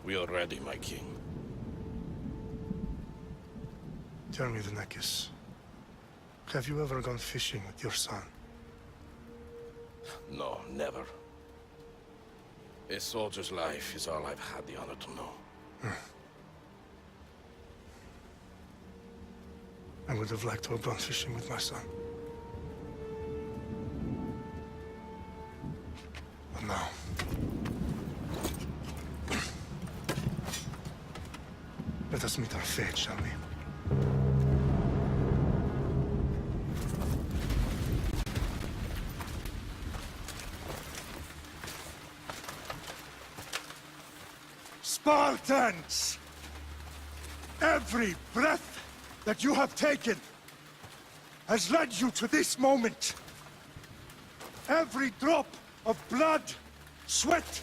We are ready, my king. Tell me, the Nekis. Have you ever gone fishing with your son? No, never. A soldier's life is all I've had the honor to know. I would have liked to have gone fishing with my son. But now... let us meet our fate, shall we? Spartans! Every breath that you have taken has led you to this moment. Every drop of blood, sweat,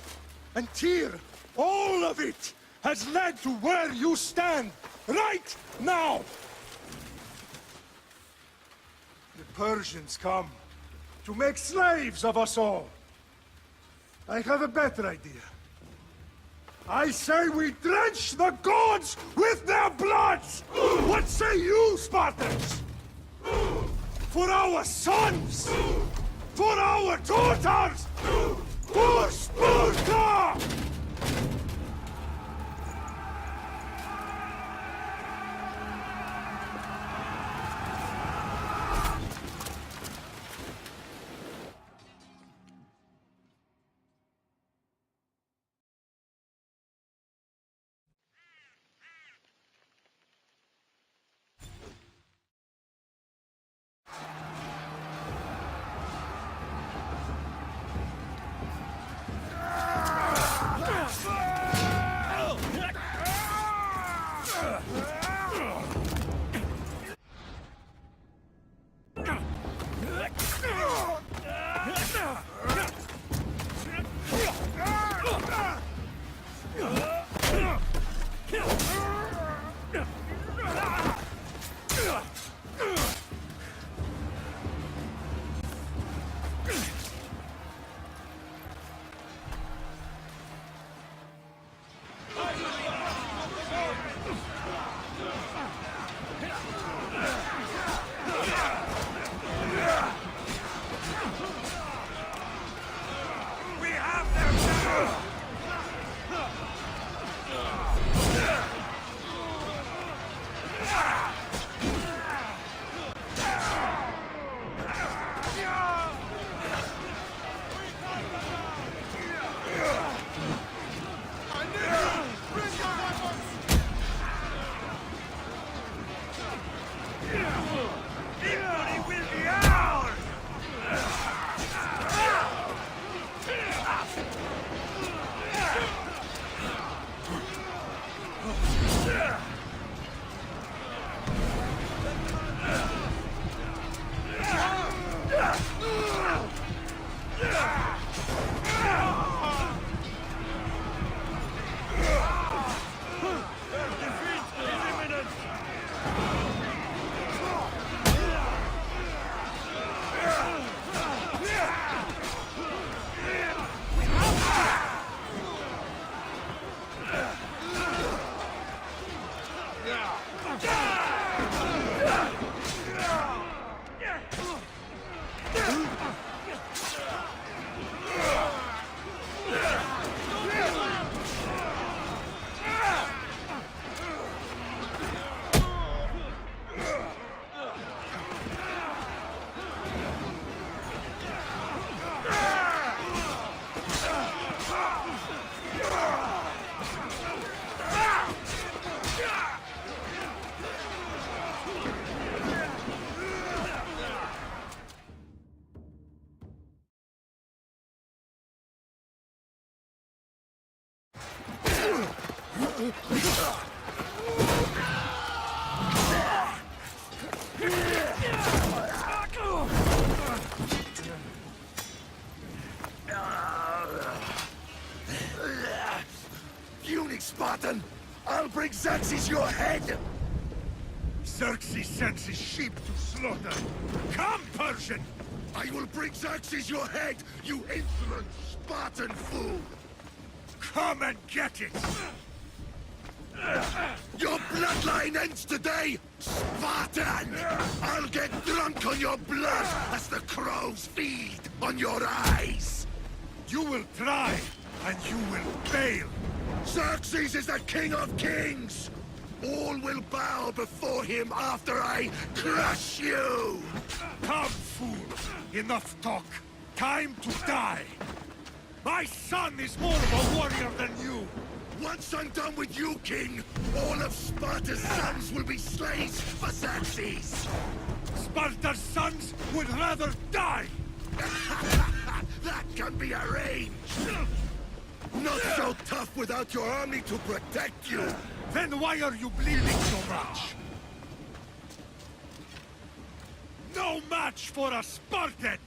and tear, all of it has led to where you stand right now. The Persians come to make slaves of us all. I have a better idea. I say we drench the gods with their bloods! What say you, Spartans? For our sons! For our daughters! For Sparta! Spartan! I'll bring Xerxes your head! Xerxes sends his sheep to slaughter. Come, Persian! I will bring Xerxes your head, you insolent Spartan fool! Come and get it! Your bloodline ends today, Spartan! I'll get drunk on your blood as the crows feed on your eyes! You will try, and you will fail. Xerxes is the king of kings! All will bow before him after I crush you! Come, fool. Enough talk. Time to die. My son is more of a warrior than you. Once I'm done with you, king, all of Sparta's sons will be slaves for Xerxes! Sparta's sons would rather die. That can be arranged! Not so tough without your army to protect you! Then why are you bleeding so much? No match for a Spartan!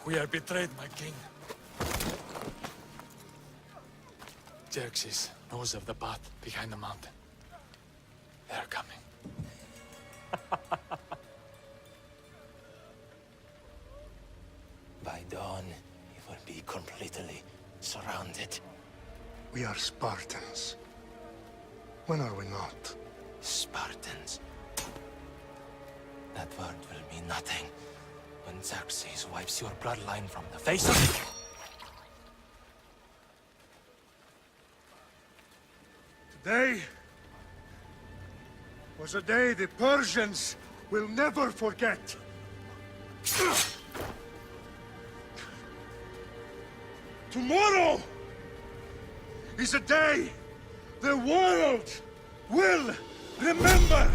We are betrayed, my king. Xerxes knows of the path behind the mountain. They're coming. By dawn, it will be completely surrounded. We are Spartans. When are we not? Spartans. That word will mean nothing when Xerxes wipes your bloodline from the face of it. Today was a day the Persians will never forget. Tomorrow is a day the world will remember.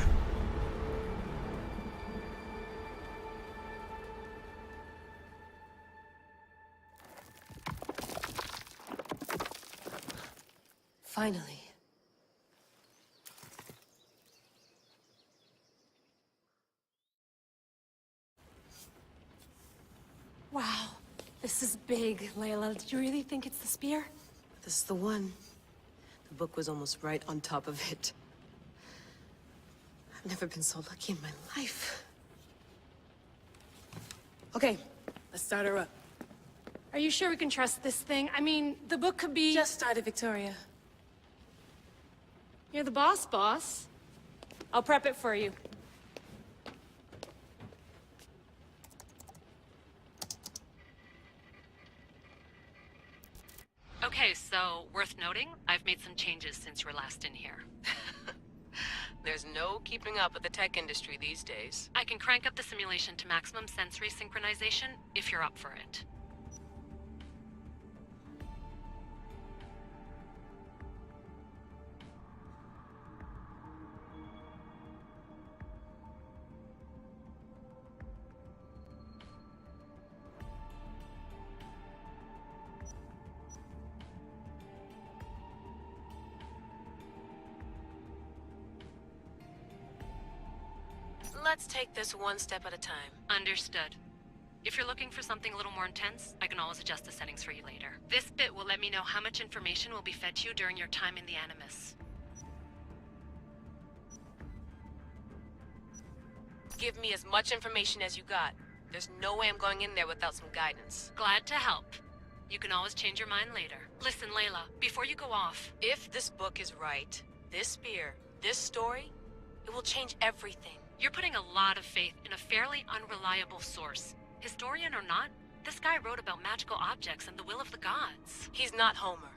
Finally. Wow, this is big, Layla. Did you really think it's the spear? This is the one. The book was almost right on top of it. I've never been so lucky in my life. Okay, let's start her up. Are you sure we can trust this thing? I mean, the book could be... Just started, Victoria. You're the boss. I'll prep it for you. Okay, so worth noting, I've made some changes since you were last in here. There's no keeping up with the tech industry these days. I can crank up the simulation to maximum sensory synchronization if you're up for it. Let's take this one step at a time. Understood. If you're looking for something a little more intense, I can always adjust the settings for you later. This bit will let me know how much information will be fed to you during your time in the Animus. Give me as much information as you got. There's no way I'm going in there without some guidance. Glad to help. You can always change your mind later. Listen, Layla, before you go off... If this book is right, this spear, this story, it will change everything. You're putting a lot of faith in a fairly unreliable source. Historian or not, this guy wrote about magical objects and the will of the gods. He's not Homer.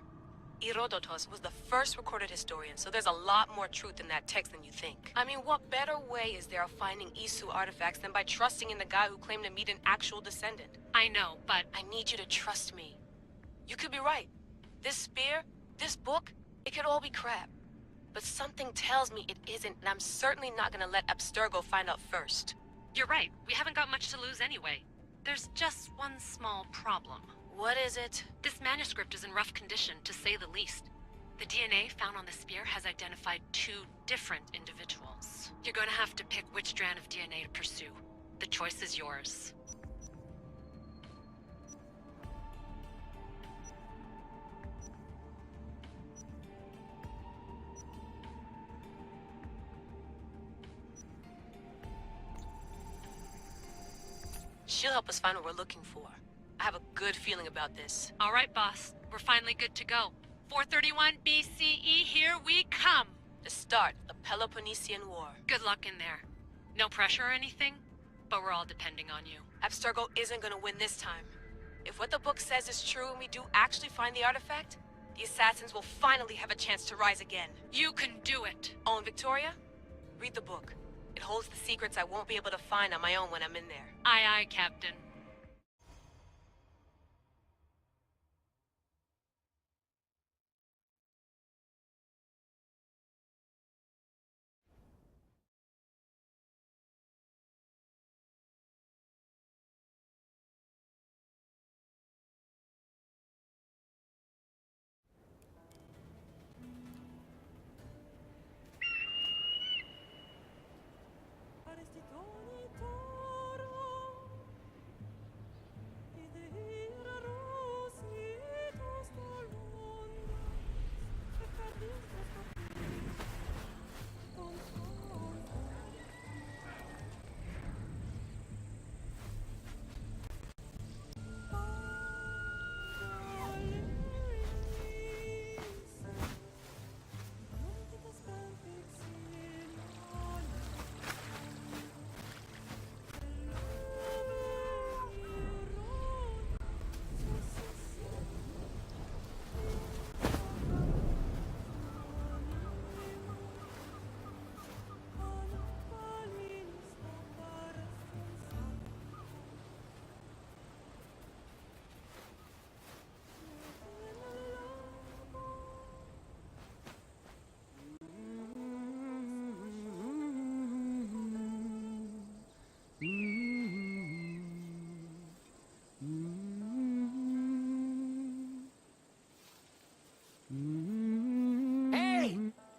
Herodotus was the first recorded historian, so there's a lot more truth in that text than you think. I mean, what better way is there of finding Isu artifacts than by trusting in the guy who claimed to meet an actual descendant? I know, but... I need you to trust me. You could be right. This spear, this book, it could all be crap. But something tells me it isn't, and I'm certainly not gonna let Abstergo find out first. You're right. We haven't got much to lose anyway. There's just one small problem. What is it? This manuscript is in rough condition, to say the least. The DNA found on the spear has identified 2 different individuals. You're going to have to pick which strand of DNA to pursue. The choice is yours. She'll help us find what we're looking for. I have a good feeling about this. All right, boss. We're finally good to go. 431 BCE, here we come! The start of the Peloponnesian War. Good luck in there. No pressure or anything, but we're all depending on you. Abstergo isn't gonna win this time. If what the book says is true and we do actually find the artifact, the assassins will finally have a chance to rise again. You can do it! Oh, and Victoria? Read the book. It holds the secrets I won't be able to find on my own when I'm in there. Aye, aye, Captain.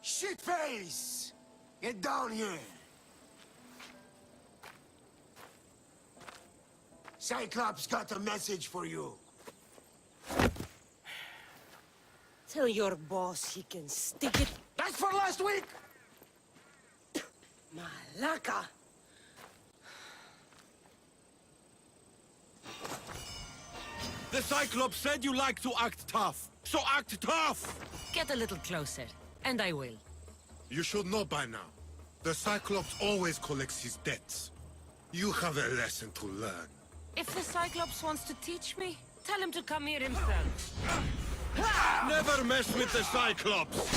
Shitface! Get down here! Cyclops got a message for you. Tell your boss he can stick it. That's for last week! Malaka! The Cyclops said you like to act tough, so act tough! Get a little closer, and I will. You should know by now. The Cyclops always collects his debts. You have a lesson to learn. If the Cyclops wants to teach me, tell him to come here himself. Never mess with the Cyclops!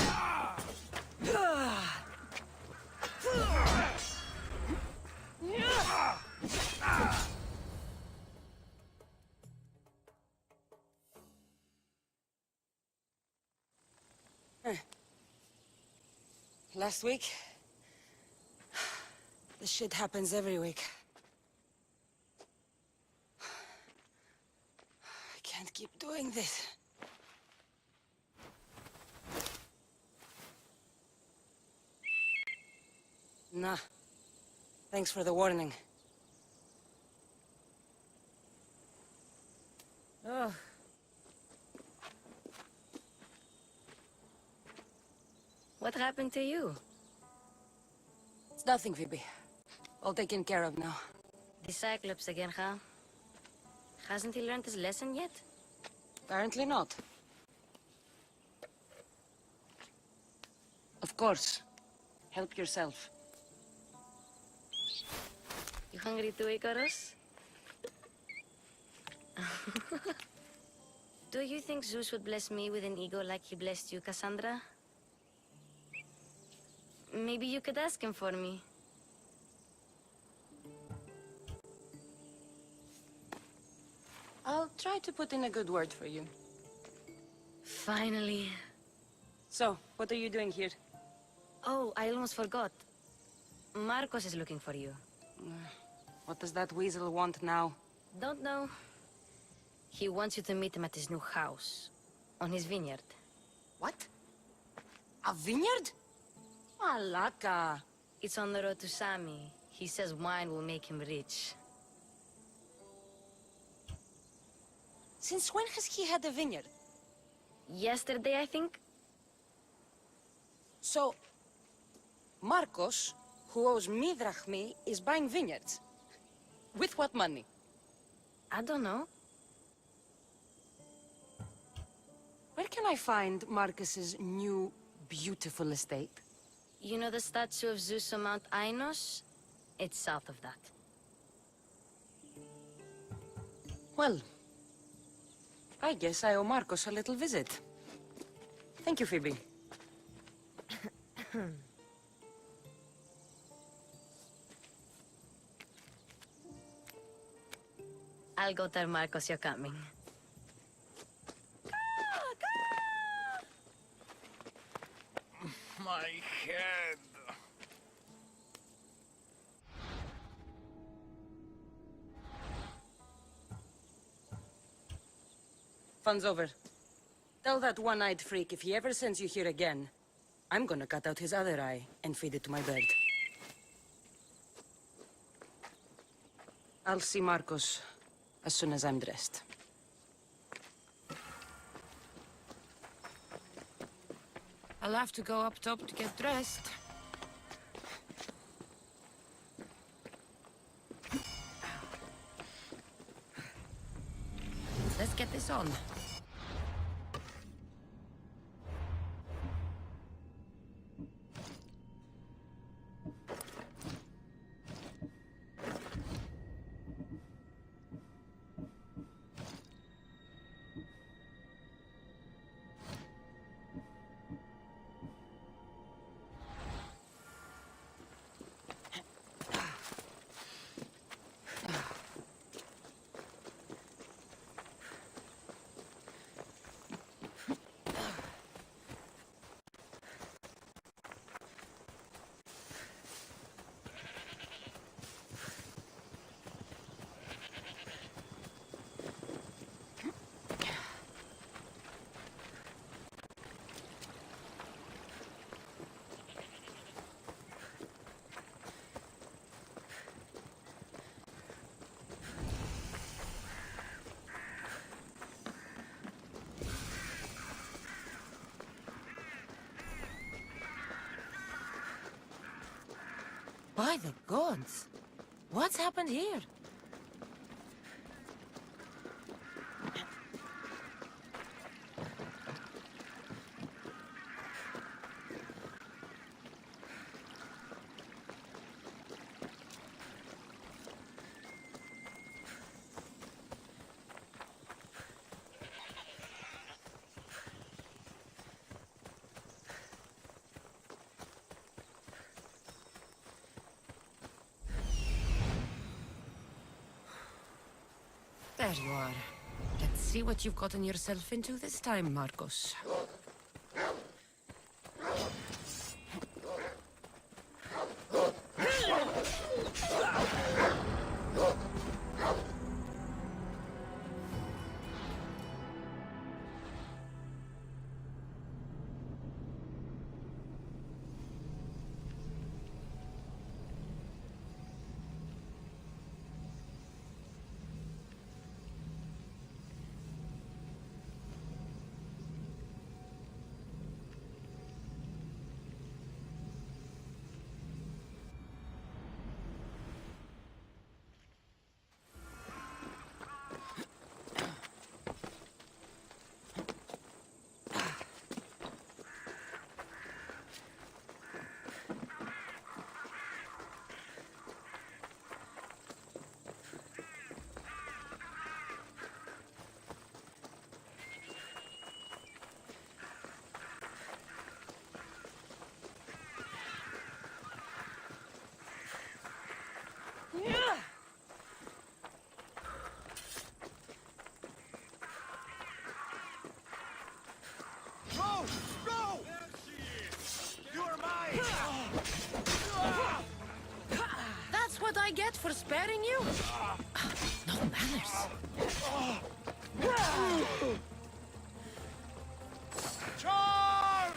Last week? This shit happens every week. I can't keep doing this. Nah. Thanks for the warning. Oh. What happened to you? It's nothing, Phoebe. All taken care of now. The Cyclops again, huh? Hasn't he learned his lesson yet? Apparently not. Of course. Help yourself. You hungry too, Icarus? Do you think Zeus would bless me with an ego like he blessed you, Cassandra? Maybe you could ask him for me. I'll try to put in a good word for you. Finally. So, what are you doing here? Oh, I almost forgot. Marcos is looking for you. What does that weasel want now? Don't know. He wants you to meet him at his new house. On his vineyard. What? A vineyard? Malaka. It's on the road to Sami. He says wine will make him rich. Since when has he had a vineyard? Yesterday, I think? So, Marcos, who owes me drachmi, is buying vineyards. With what money? I don't know. Where can I find Marcus's new, beautiful estate? You know the statue of Zeus on Mount Ainos? It's south of that. Well, I guess I owe Marcos a little visit. Thank you, Phoebe. I'll go tell Marcos you're coming. My head. Fun's over. Tell that one-eyed freak if he ever sends you here again, I'm gonna cut out his other eye and feed it to my bird. I'll see Marcos as soon as I'm dressed. I'll have to go up top to get dressed. Let's get this on. By the gods! What's happened here? There you are. Let's see what you've gotten yourself into this time, Marcos. what I get for sparing you? No manners. Charge!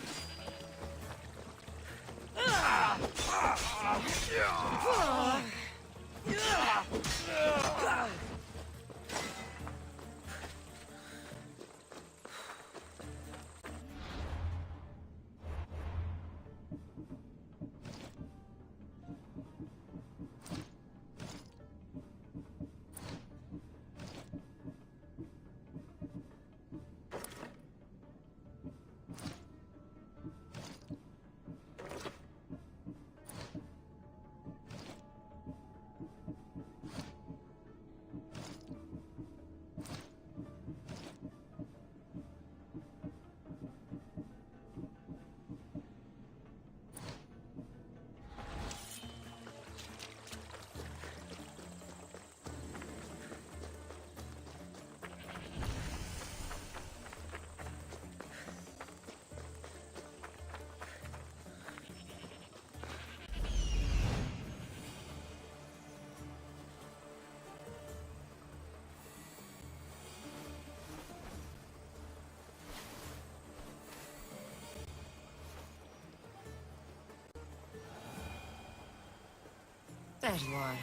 There you are.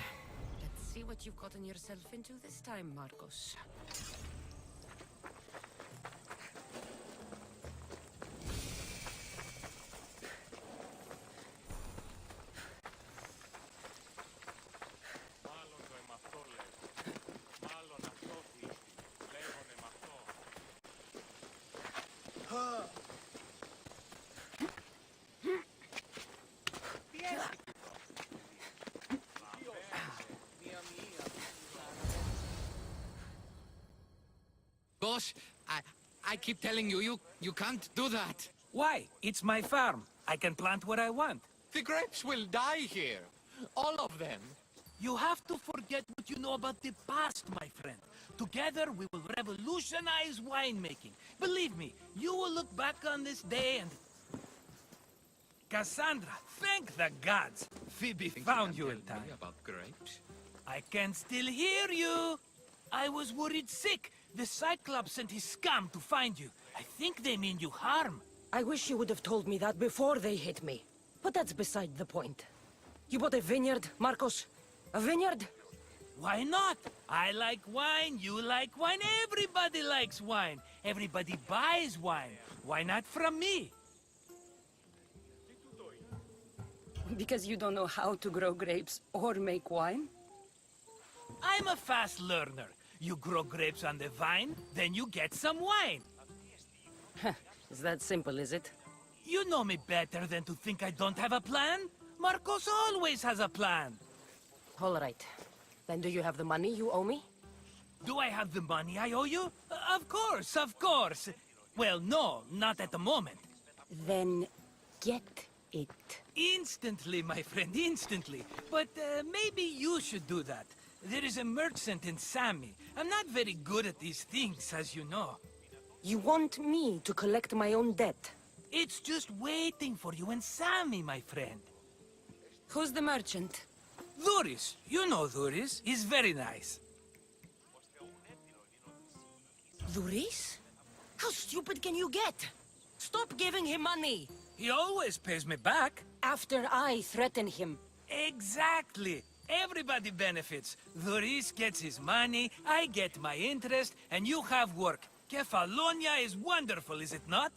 Let's see what you've gotten yourself into this time, Marcos. Boss, I keep telling you, you can't do that. Why? It's my farm. I can plant what I want. The grapes will die here. All of them. You have to forget what you know about the past, my friend. Together, we will revolutionize winemaking. Believe me, you will look back on this day and... Cassandra, thank the gods! Phoebe found you in time. About grapes? I can still hear you! I was worried sick. The Cyclops sent his scum to find you. I think they mean you harm. I wish you would have told me that before they hit me. But that's beside the point. You bought a vineyard, Marcos? A vineyard? Why not? I like wine, you like wine, everybody likes wine. Everybody buys wine. Why not from me? Because you don't know how to grow grapes or make wine? I'm a fast learner. You grow grapes on the vine, then you get some wine. Is that simple, is it? You know me better than to think I don't have a plan. Marcos always has a plan. All right. Then do you have the money you owe me? Do I have the money I owe you? Of course, of course. Well, no, not at the moment. Then get it. Instantly, my friend, instantly. But maybe you should do that. There is a merchant in Sami. I'm not very good at these things, as you know. You want me to collect my own debt? It's just waiting for you in Sami, my friend. Who's the merchant? Duris. You know Duris. He's very nice. Duris? How stupid can you get? Stop giving him money! He always pays me back. After I threaten him. Exactly. Everybody benefits. Duris gets his money, I get my interest, and you have work. Kefalonia is wonderful, is it not?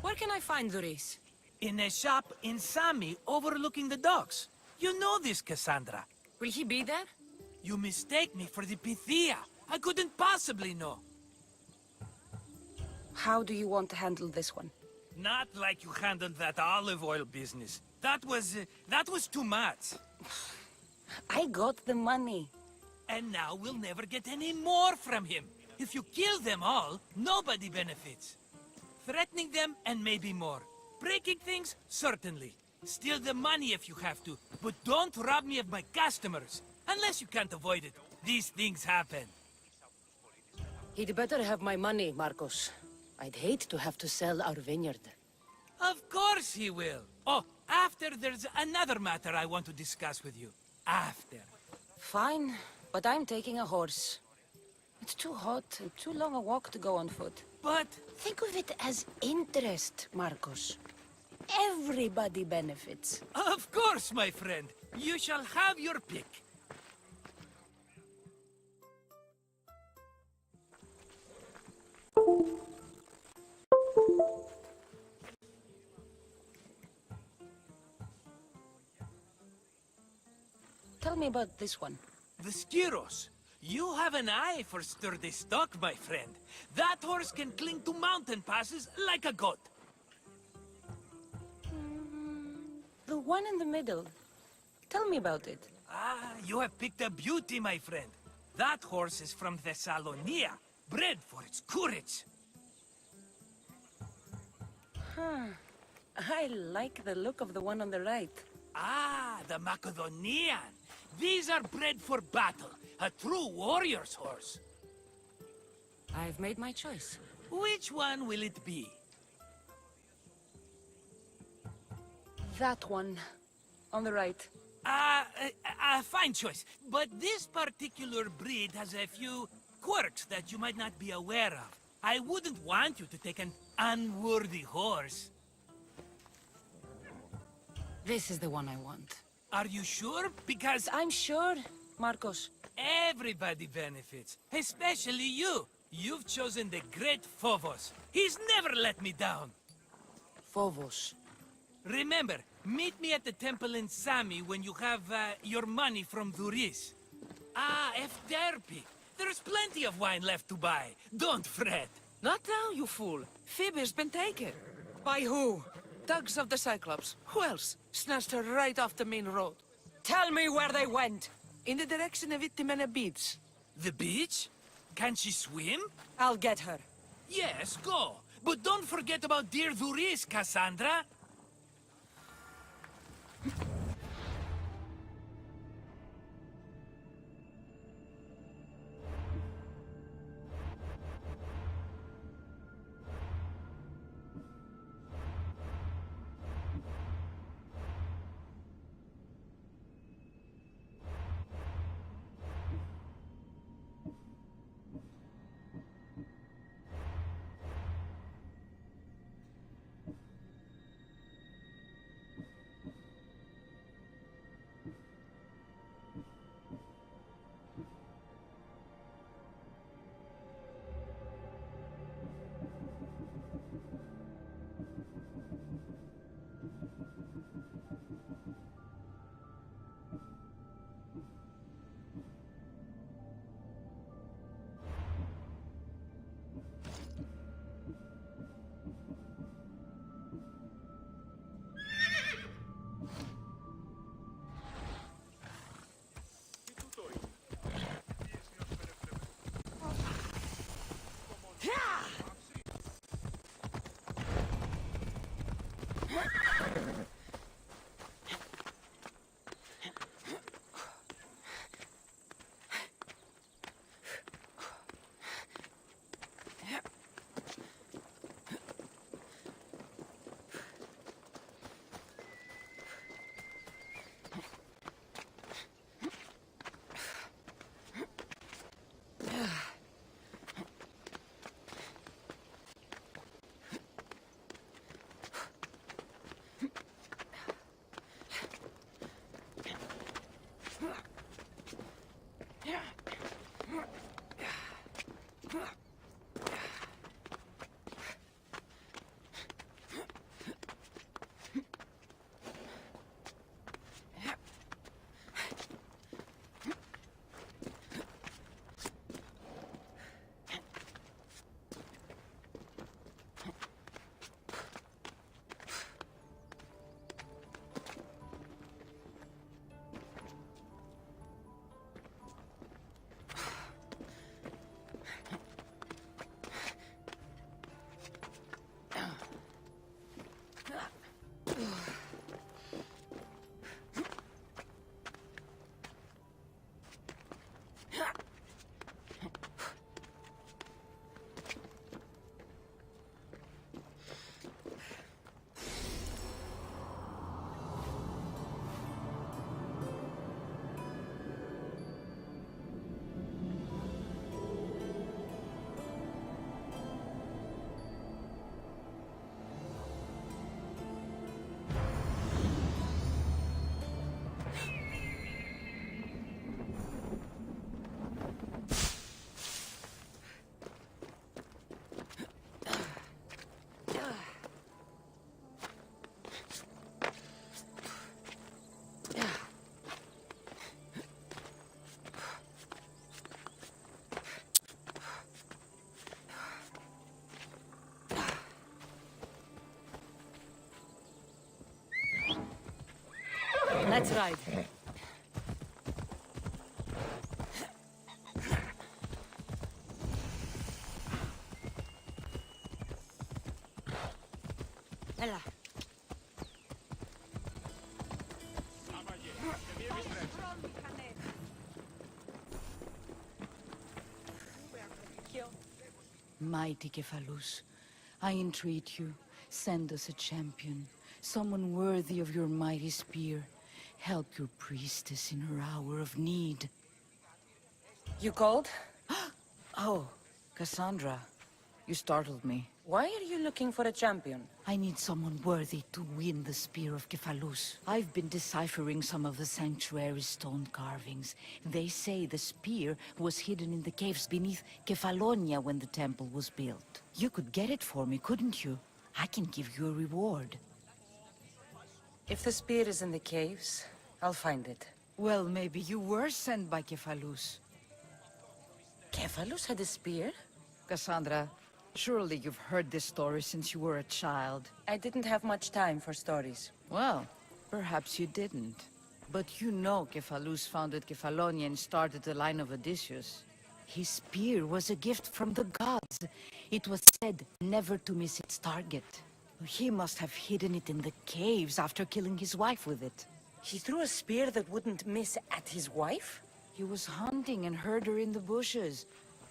Where can I find Duris? In a shop in Sami, overlooking the docks. You know this, Cassandra. Will he be there? You mistake me for the Pythia. I couldn't possibly know. How do you want to handle this one? Not like you handled that olive oil business. That was too much. I got the money. And now we'll never get any more from him. If you kill them all, nobody benefits. Threatening them, and maybe more. Breaking things, certainly. Steal the money if you have to, but don't rob me of my customers. Unless you can't avoid it. These things happen. He'd better have my money, Marcos. I'd hate to have to sell our vineyard. Of course he will. Oh, after there's another matter I want to discuss with you. After. Fine, but I'm taking a horse. It's too hot and too long a walk to go on foot. But... Think of it as interest, Marcos. Everybody benefits. Of course, my friend. You shall have your pick. Tell me about this one. The Skiros. You have an eye for sturdy stock, my friend. That horse can cling to mountain passes like a goat. The one in the middle. Tell me about it. Ah, you have picked a beauty, my friend. That horse is from Thessalonia, bred for its courage. Huh. I like the look of the one on the right. Ah, the Macedonian. These are bred for battle. A true warrior's horse. I've made my choice. Which one will it be? That one. On the right. Fine choice. But this particular breed has a few quirks that you might not be aware of. I wouldn't want you to take an unworthy horse. This is the one I want. Are you sure? Because... I'm sure, Marcos. Everybody benefits. Especially you. You've chosen the great Phobos. He's never let me down. Phobos. Remember, meet me at the temple in Sami when you have your money from Duris. Ah, Efterpi. There's plenty of wine left to buy. Don't fret. Not now, you fool. Phoebe's been taken. By who? Thugs of the Cyclops. Who else? Snatched her right off the main road. Tell me where they went. In the direction of Itimena Beach. The beach? Can she swim? I'll get her. Yes, go. But don't forget about dear Duris, Cassandra. Let's ride. Ella. Mighty Kephalus, I entreat you, send us a champion, someone worthy of your mighty spear. Help your priestess in her hour of need. You called? Oh, Cassandra, you startled me. Why are you looking for a champion? I need someone worthy to win the spear of Kephalus. I've been deciphering some of the sanctuary's stone carvings. They say the spear was hidden in the caves beneath Kefalonia when the temple was built. You could get it for me, couldn't you? I can give you a reward. If the spear is in the caves, I'll find it. Well, maybe you were sent by Kephalus. Kephalus had a spear? Cassandra, surely you've heard this story since you were a child. I didn't have much time for stories. Well, perhaps you didn't. But you know Kephalus founded Kefalonia and started the line of Odysseus. His spear was a gift from the gods. It was said never to miss its target. He must have hidden it in the caves after killing his wife with it. He threw a spear that wouldn't miss at his wife? He was hunting and heard her in the bushes.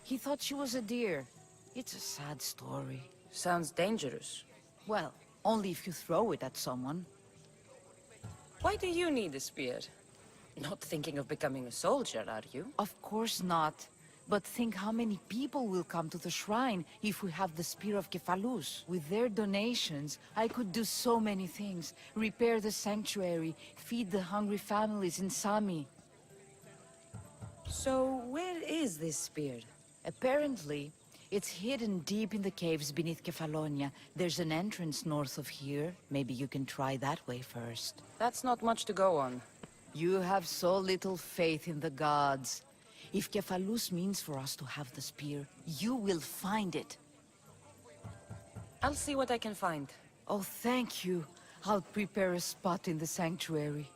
He thought she was a deer. It's a sad story. Sounds dangerous. Well, only if you throw it at someone. Why do you need a spear? Not thinking of becoming a soldier, are you? Of course not. But think how many people will come to the shrine if we have the spear of Kephalus. With their donations, I could do so many things. Repair the sanctuary, feed the hungry families in Sami. So, where is this spear? Apparently, it's hidden deep in the caves beneath Kefalonia. There's an entrance north of here. Maybe you can try that way first. That's not much to go on. You have so little faith in the gods. If Kephalus means for us to have the spear, you will find it. I'll see what I can find. Oh, thank you. I'll prepare a spot in the sanctuary.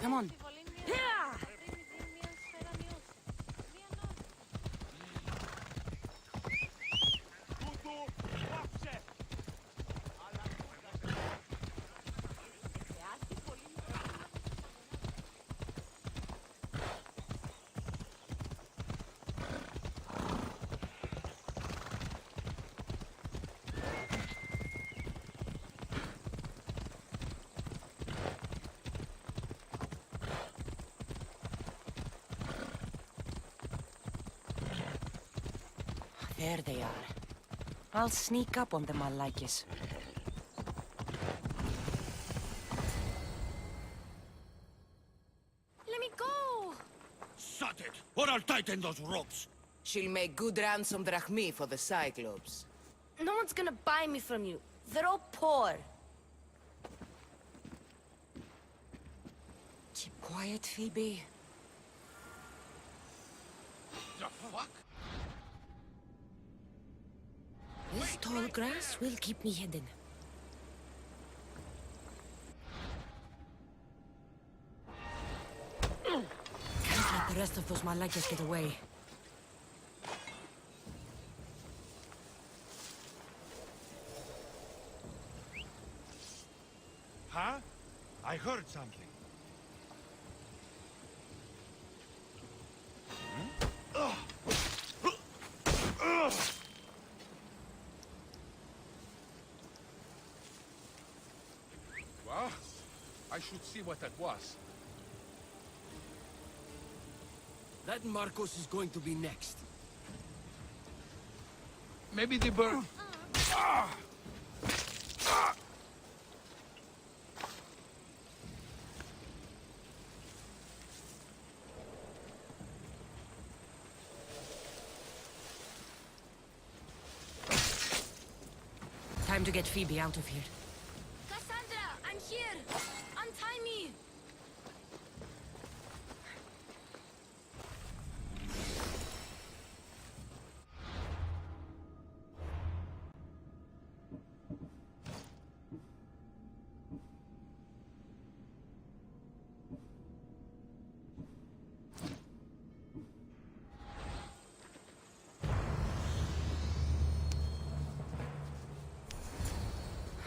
Come on. There they are. I'll sneak up on them, Malakis. Let me go! Shut it, or I'll tighten those ropes. She'll make good ransom drachmi for the Cyclops. No one's gonna buy me from you. They're all poor. Keep quiet, Phoebe. The fuck? This tall grass will keep me hidden. Can't let the rest of those Malakis get away. Huh? I heard something. Well, I should see what that was. That Marcos is going to be next. Maybe the bird... Time to get Phoebe out of here. Cassandra, I'm here! Untie me!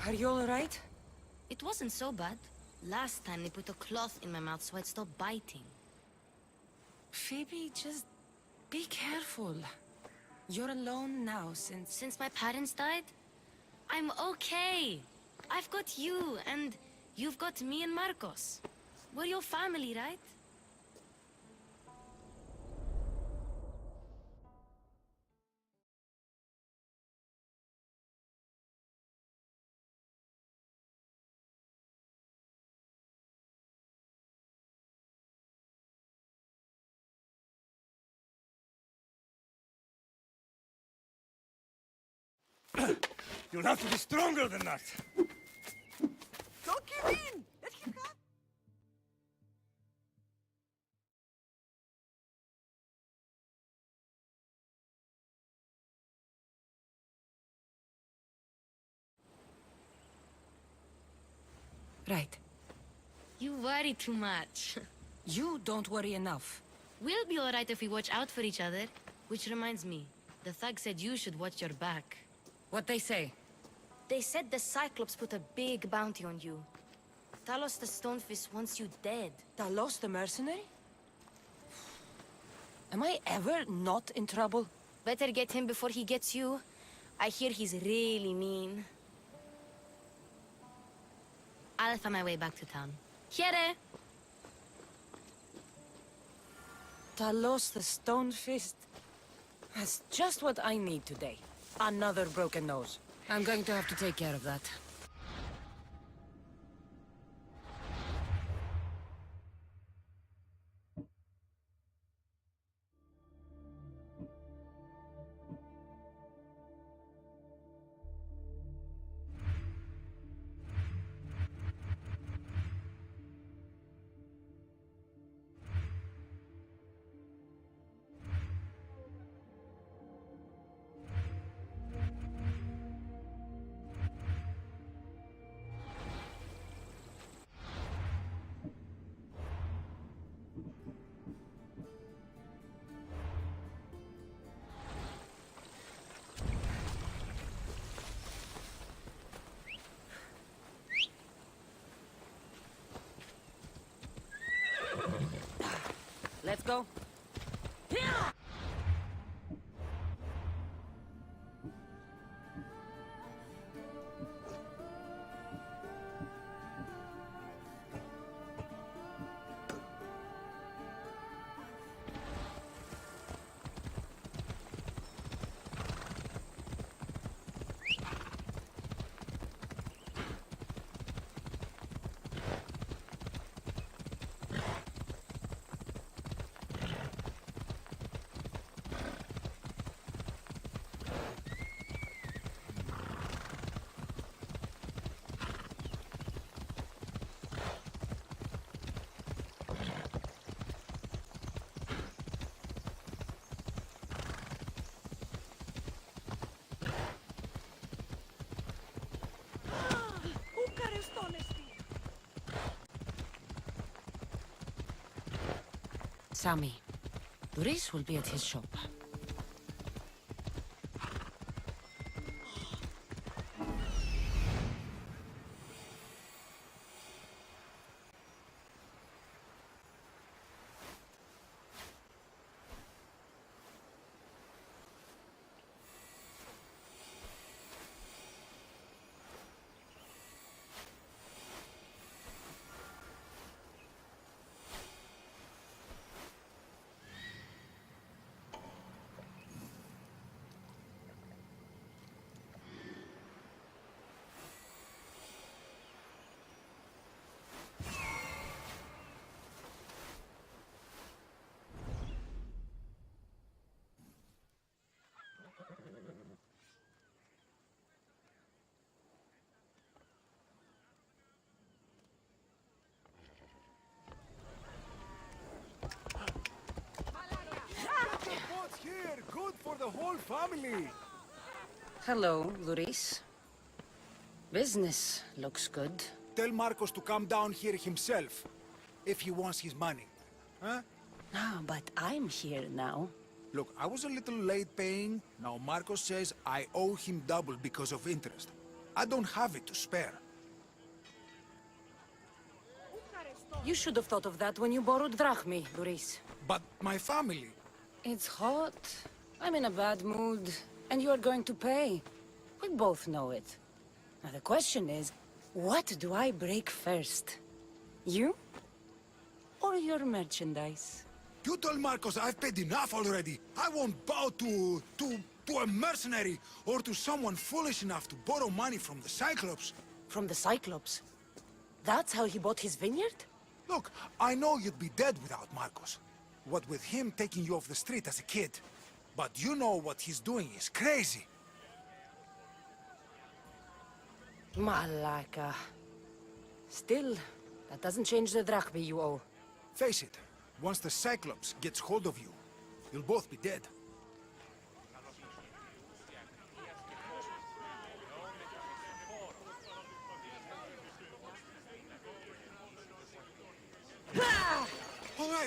Are you alright? It wasn't so bad. Last time they put a cloth in my mouth so I'd stop biting. Phoebe, just be careful. You're alone now since... Since my parents died? I'm okay. I've got you, and you've got me and Marcos. We're your family, right? You'll have to be stronger than that. Don't give in! Let him come! Right. You worry too much. You don't worry enough. We'll be alright if we watch out for each other. Which reminds me, the thug said you should watch your back. What they say? They said the Cyclops put a big bounty on you. Talos the Stonefist wants you dead. Talos the mercenary? Am I ever not in trouble? Better get him before he gets you. I hear he's really mean. I'll find my way back to town. Here! Talos the Stonefist? That's just what I need today. Another broken nose. I'm going to have to take care of that. Let's go. Sammy. Doris will be at his shop. the whole family. Hello, Luis. Business looks good. Tell Marcos to come down here himself, if he wants his money. Huh? Ah, but I'm here now. Look, I was a little late paying. Now Marcos says I owe him double because of interest. I don't have it to spare. You should have thought of that when you borrowed drachmi, Luis. But my family... It's hot. I'm in a bad mood. And you're going to pay. We both know it. Now the question is, what do I break first? You? Or your merchandise? You told Marcos I've paid enough already. I won't bow to a mercenary or to someone foolish enough to borrow money from the Cyclops. From the Cyclops? That's how he bought his vineyard? Look, I know you'd be dead without Marcos. What with him taking you off the street as a kid. But you know what he's doing is crazy. Malaka. Still, that doesn't change the drachmi you owe. Face it, once the Cyclops gets hold of you, you'll both be dead.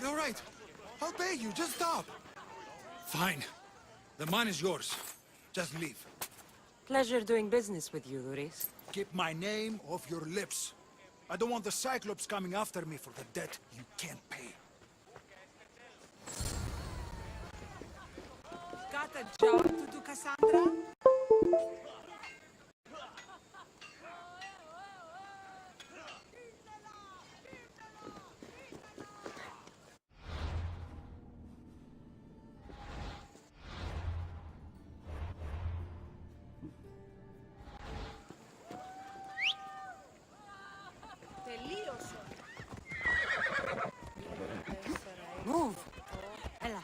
All right. I'll pay you, just stop. Fine. The money's yours. Just leave. Pleasure doing business with you, Luis. Keep my name off your lips. I don't want the Cyclops coming after me for the debt you can't pay. Got a job to do, Cassandra? Move! Ella.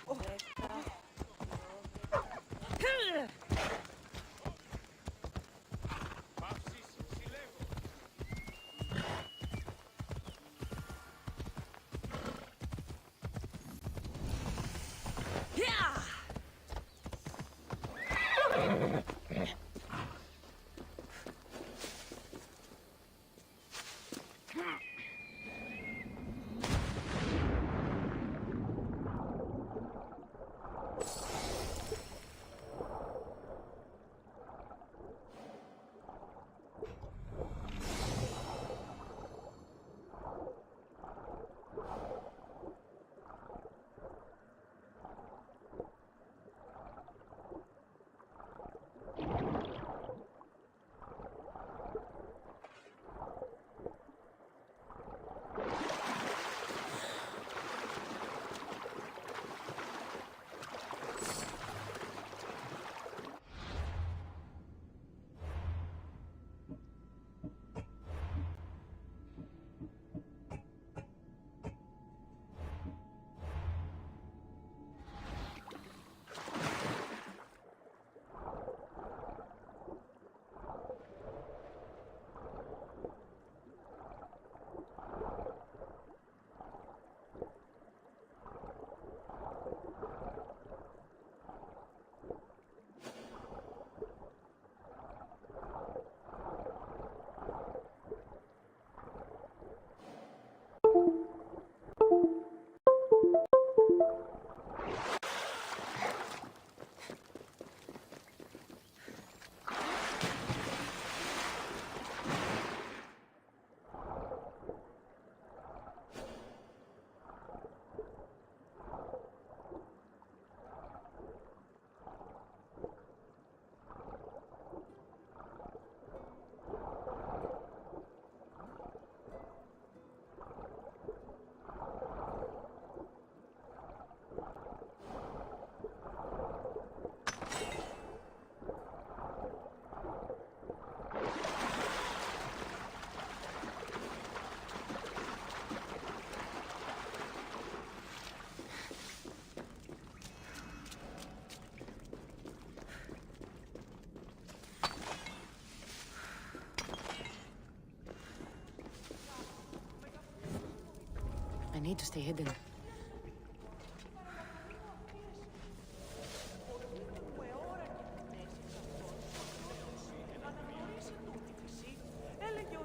I need to stay hidden.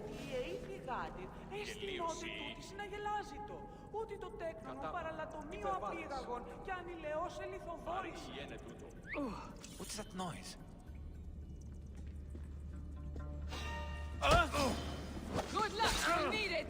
ότι η EVGA έστειλότε τούτης να γελάζει το. Ότι το τέκνο παραλατομείο απήγαγων και ανηλαιώς ελιθοδόρηση. What's that noise? Good luck, we need it!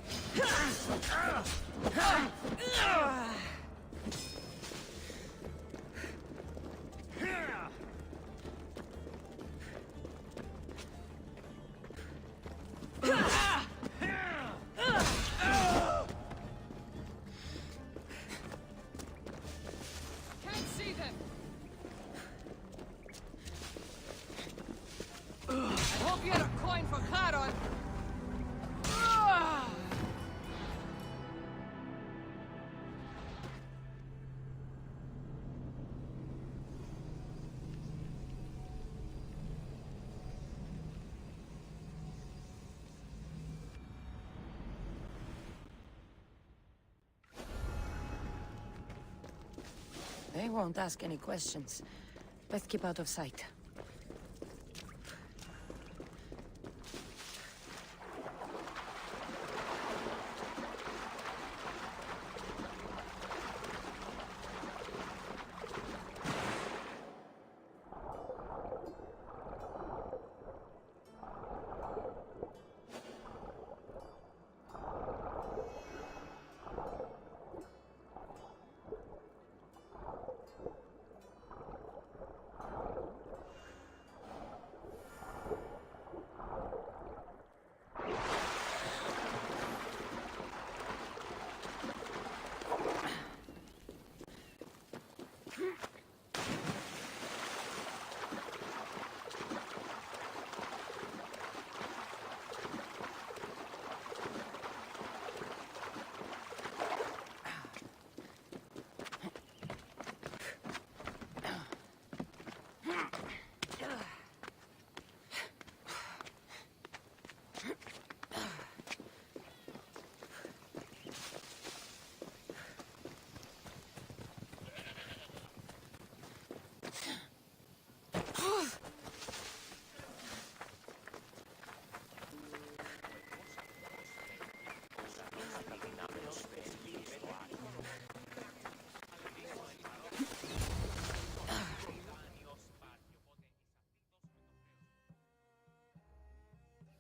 Can't see them! I hope you had a coin for Charon! They won't ask any questions. Let's keep out of sight.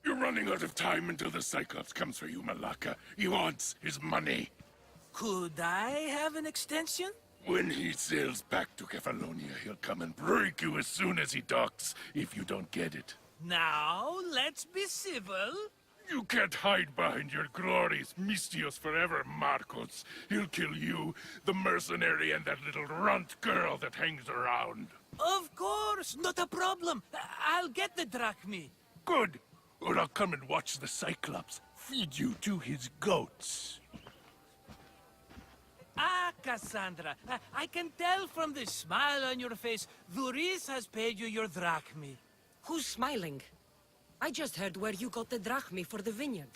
You're running out of time until the Cyclops comes for you, Malaka. He wants his money. Could I have an extension? When he sails back to Kefalonia, he'll come and break you as soon as he docks, if you don't get it. Now, let's be civil. You can't hide behind your glories, Mistios forever, Marcos. He'll kill you, the mercenary, and that little runt girl that hangs around. Of course, not a problem. I'll get the drachmi. Good. Or I'll come and watch the Cyclops feed you to his goats. Ah, Cassandra, I can tell from the smile on your face, Duris has paid you your drachmi. Who's smiling? I just heard where you got the drachmi for the vineyard.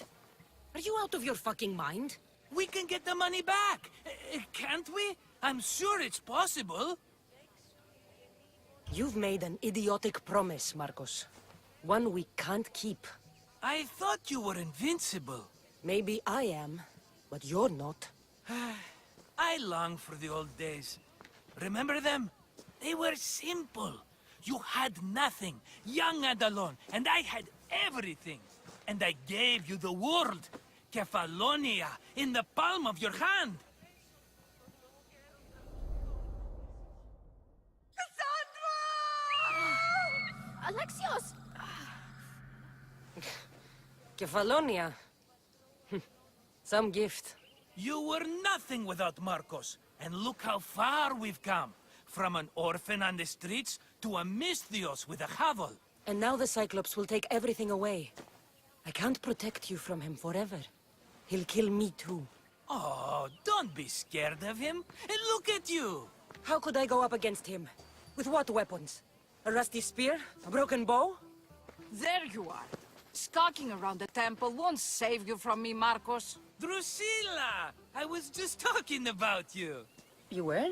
Are you out of your fucking mind? We can get the money back, can't we? I'm sure it's possible. You've made an idiotic promise, Marcos. One we can't keep. I thought you were invincible. Maybe I am, but you're not. I long for the old days. Remember them? They were simple. You had nothing, young and alone, and I had everything. And I gave you the world, Kefalonia, in the palm of your hand. Alexios! Kefalonia. Some gift. You were nothing without Marcos, and look how far we've come. From an orphan on the streets to a Mistios with a hovel. And now the Cyclops will take everything away. I can't protect you from him forever. He'll kill me too. Oh, don't be scared of him. And look at you! How could I go up against him? With what weapons? A rusty spear? A broken bow? There you are. Skulking around the temple won't save you from me, Marcos. Drusilla! I was just talking about you. You were?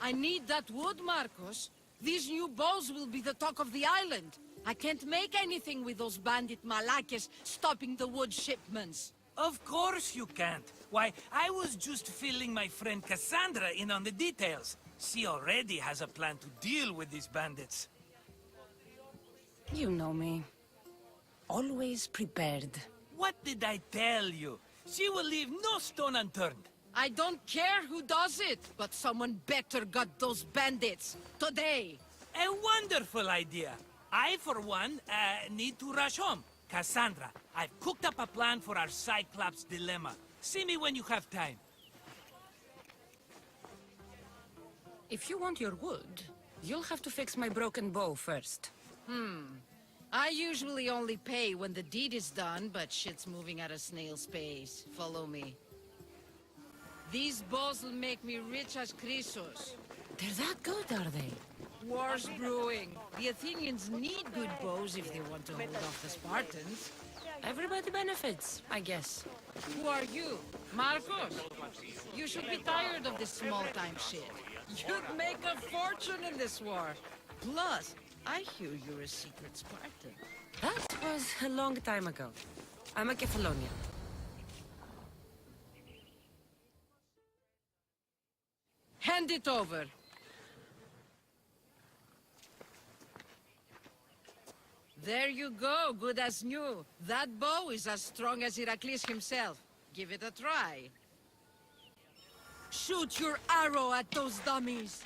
I need that wood, Marcos. These new bows will be the talk of the island. I can't make anything with those bandit malakes stopping the wood shipments. Of course you can't. Why, I was just filling my friend Cassandra in on the details. She already has a plan to deal with these bandits. You know me. Always prepared. What did I tell you? She will leave no stone unturned. I don't care who does it, but someone better got those bandits. Today. A wonderful idea. I, for one, need to rush home. Cassandra, I've cooked up a plan for our Cyclops dilemma. See me when you have time. If you want your wood, you'll have to fix my broken bow first. I usually only pay when the deed is done, but shit's moving at a snail's pace. Follow me. These bows will make me rich as Chrysos. They're that good, are they? War's brewing. The Athenians need good bows if they want to hold off the Spartans. Everybody benefits, I guess. Who are you? Marcos? You should be tired of this small-time shit. You'd make a fortune in this war. Plus, I hear you're a secret Spartan. That was a long time ago. I'm a Kephalonian. Hand it over. There you go, good as new. That bow is as strong as Heracles himself. Give it a try. Shoot your arrow at those dummies.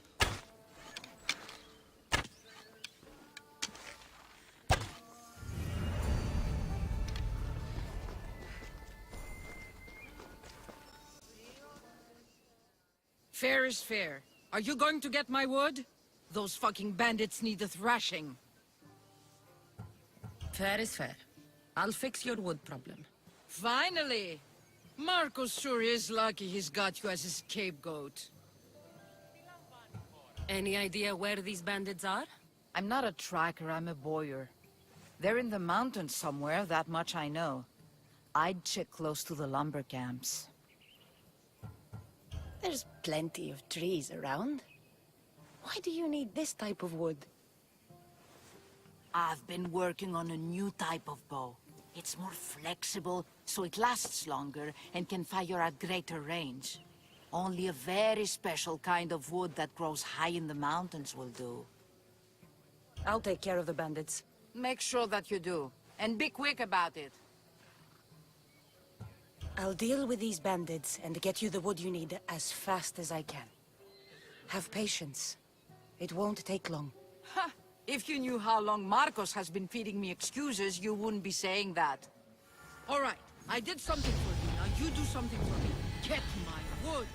Fair is fair. Are you going to get my wood? Those fucking bandits need a thrashing. Fair is fair. I'll fix your wood problem. Finally! Marcos sure is lucky he's got you as his scapegoat. Any idea where these bandits are? I'm not a tracker, I'm a boyer. They're in the mountains somewhere, that much I know. I'd check close to the lumber camps. There's plenty of trees around. Why do you need this type of wood? I've been working on a new type of bow. It's more flexible, so it lasts longer and can fire at greater range. Only a very special kind of wood that grows high in the mountains will do. I'll take care of the bandits. Make sure that you do. And be quick about it. I'll deal with these bandits and get you the wood you need as fast as I can. Have patience. It won't take long. Ha! If you knew how long Marcos has been feeding me excuses, you wouldn't be saying that. All right, I did something for you. Now you do something for me. Get my wood.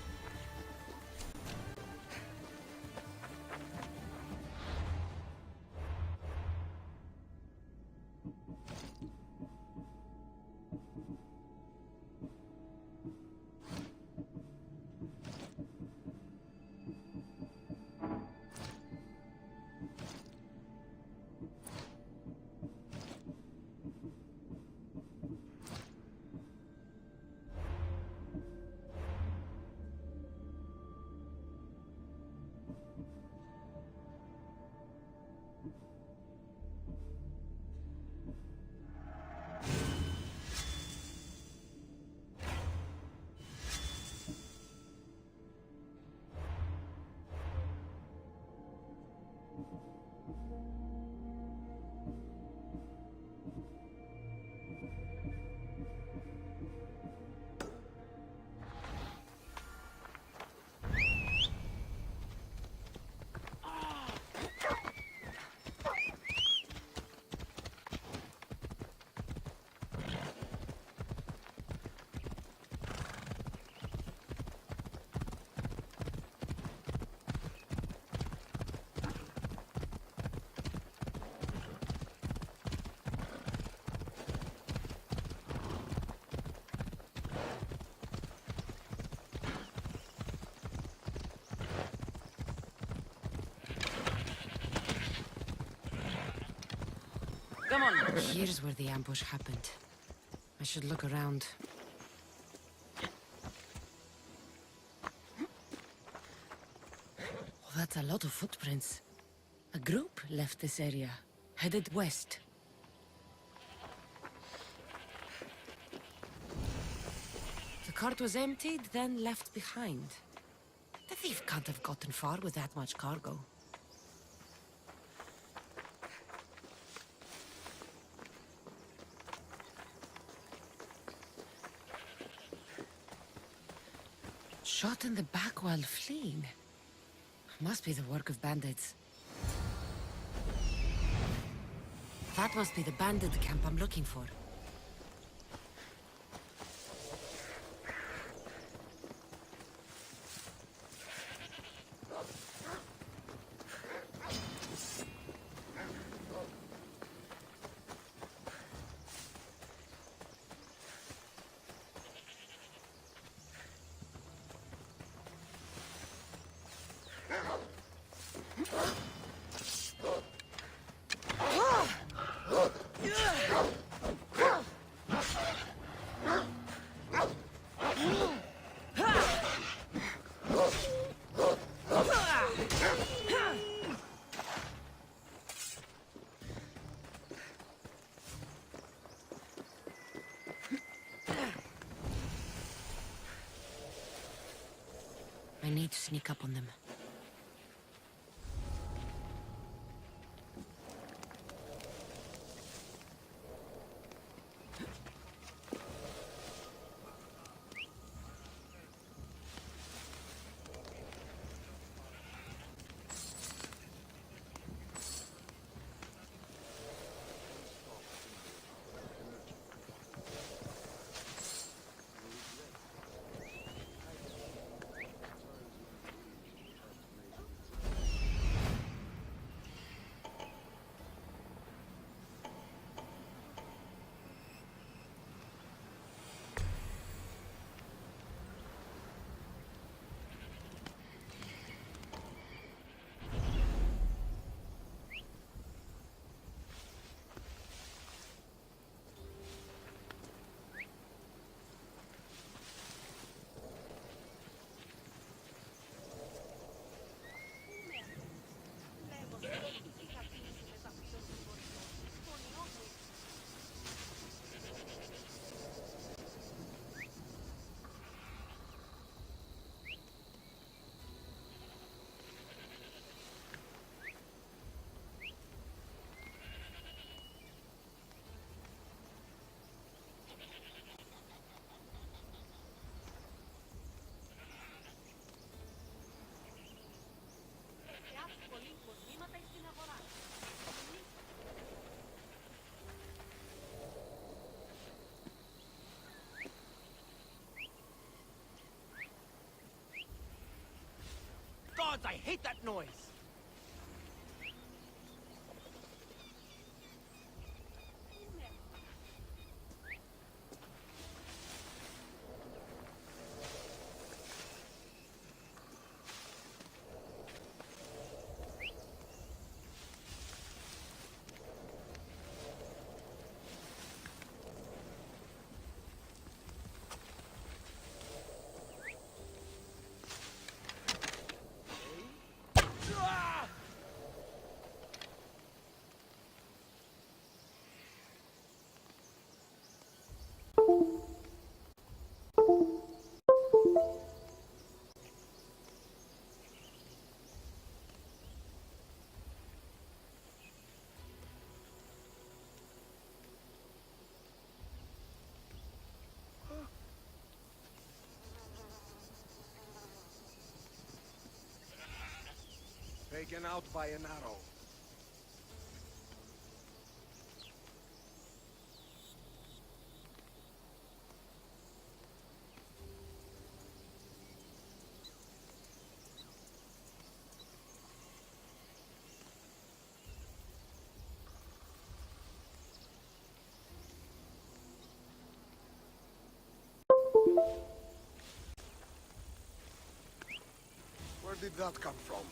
Come on. Here's where the ambush happened. I should look around. Oh, that's a lot of footprints. A group left this area. headed west. The cart was emptied, then left behind. The thief can't have gotten far with that much cargo. Shot in the back while fleeing. Must be the work of bandits. That must be the bandit camp I'm looking for. I need to sneak up on them. Gods, I hate that noise! Taken out by an arrow. Where did that come from?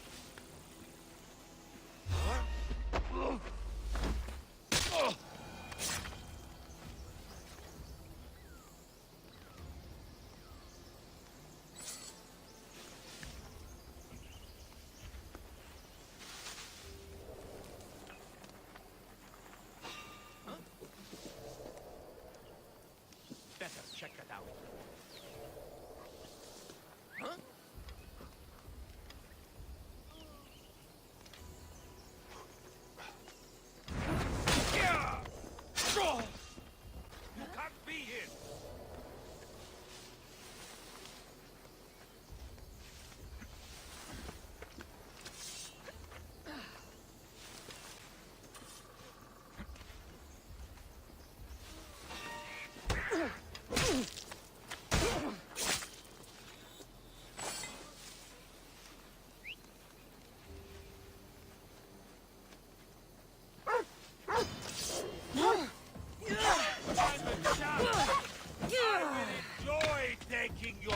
better check it out. Huh? You can't be here! Enjoy taking your...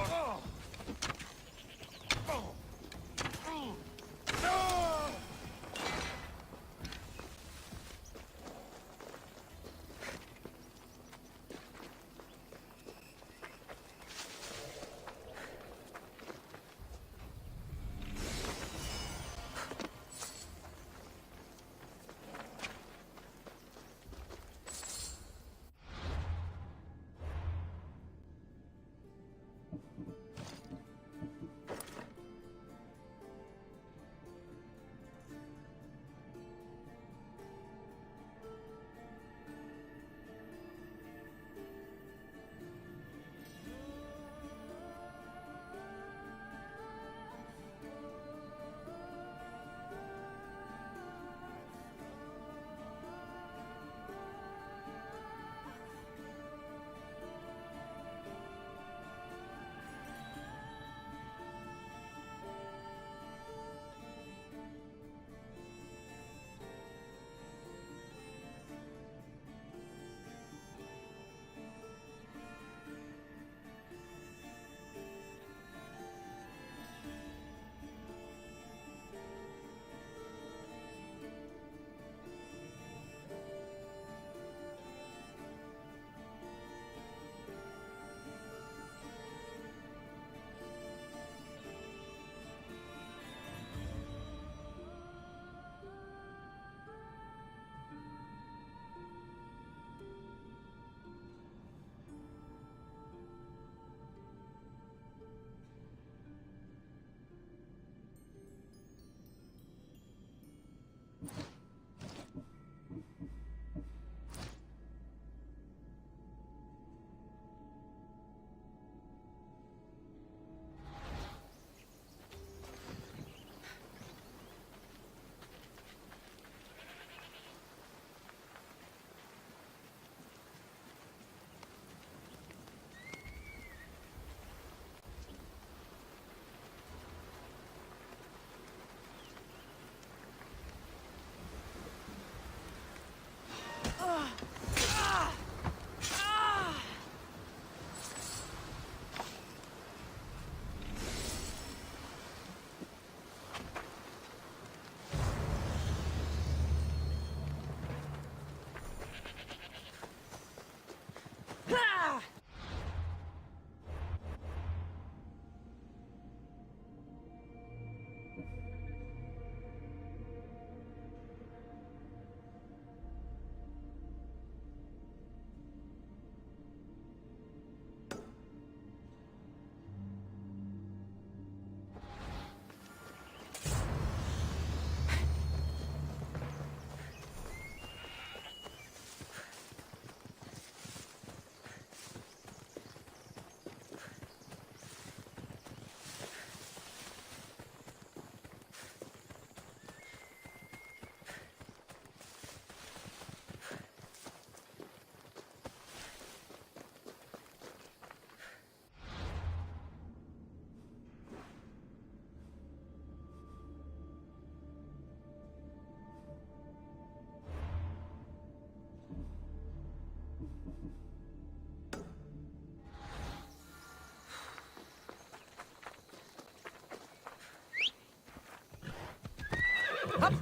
Up!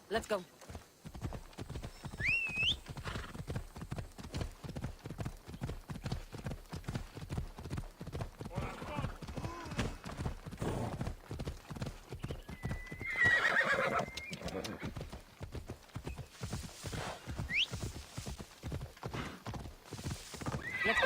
Let's go. Let's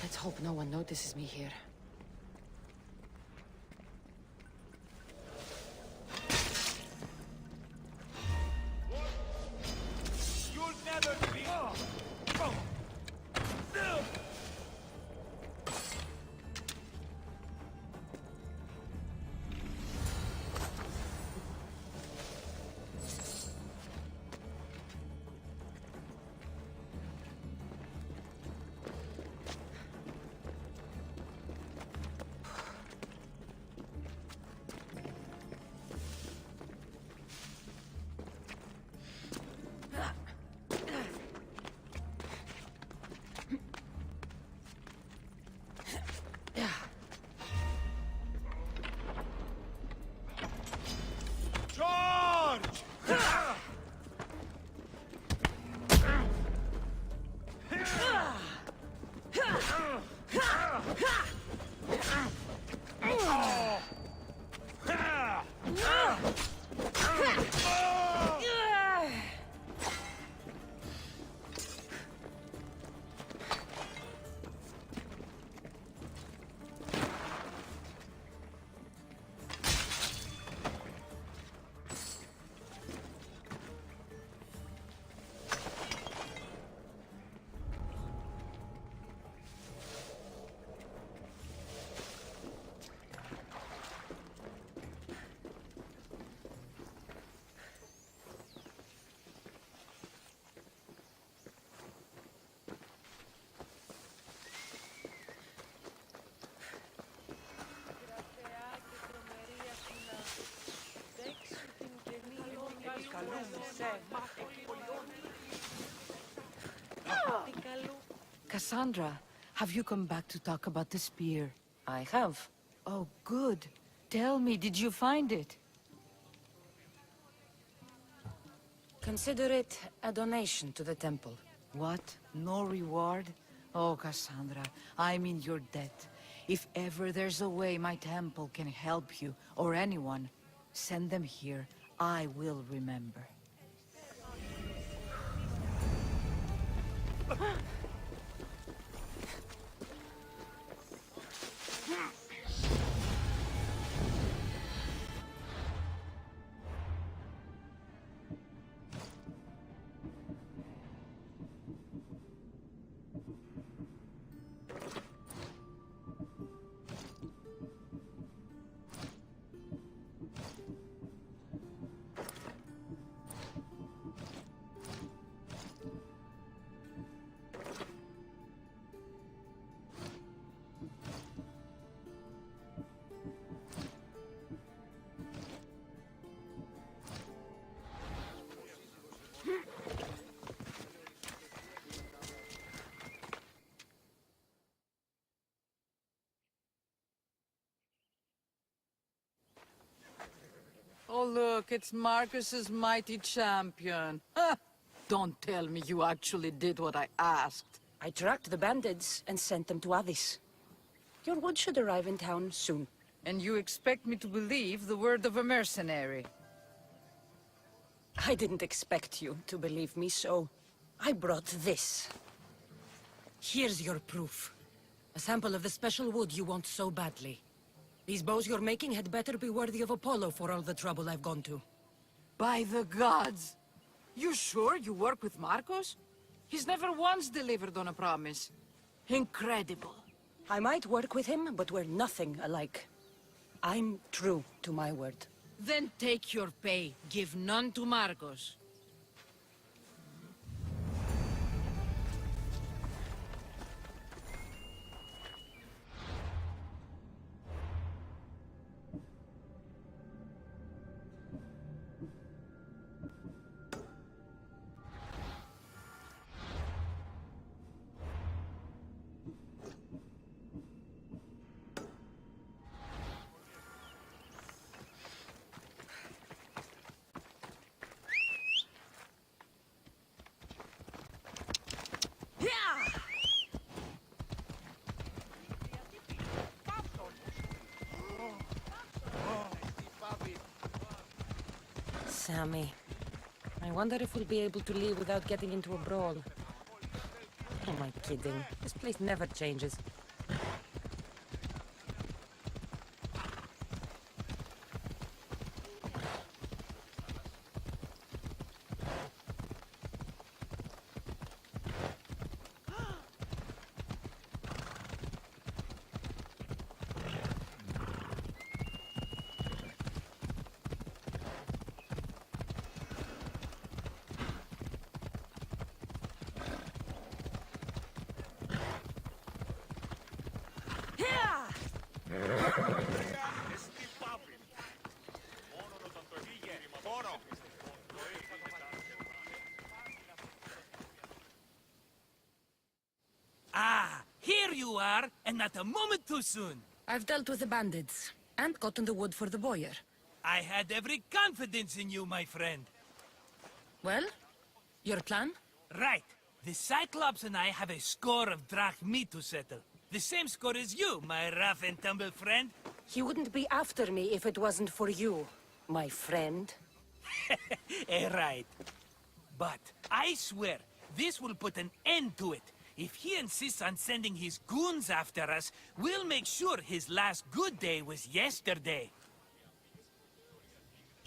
Let's hope no one notices me here. You'll never be... Charge! Cassandra, have you come back to talk about the spear? I have. Oh, good. Tell me, did you find it? Consider it a donation to the temple. What? No reward? Oh, Cassandra, I'm in your debt. If ever there's a way my temple can help you, or anyone, send them here. I will remember. Oh, look, it's Marcus's mighty champion. Ha! Don't tell me you actually did what I asked. I tracked the bandits and sent them to Odyssey. Your wood should arrive in town soon. And you expect me to believe the word of a mercenary? I didn't expect you to believe me, so I brought this. Here's your proof. A sample of the special wood you want so badly. These bows you're making had better be worthy of Apollo for all the trouble I've gone to. By the gods! You sure you work with Marcos? He's never once delivered on a promise. Incredible. I might work with him, but we're nothing alike. I'm true to my word. Then take your pay. Give none to Marcos. Sammy, I wonder if we'll be able to leave without getting into a brawl. What am I kidding? This place never changes. Ah, here you are, and not a moment too soon. I've dealt with the bandits, and gotten the wood for the boiler. I had every confidence in you, my friend. Well, your plan? Right. The Cyclops and I have a score of drachmi to settle. The same score as you, my rough and tumble friend. He wouldn't be after me if it wasn't for you, my friend. Right. But I swear, this will put an end to it. If he insists on sending his goons after us, we'll make sure his last good day was yesterday.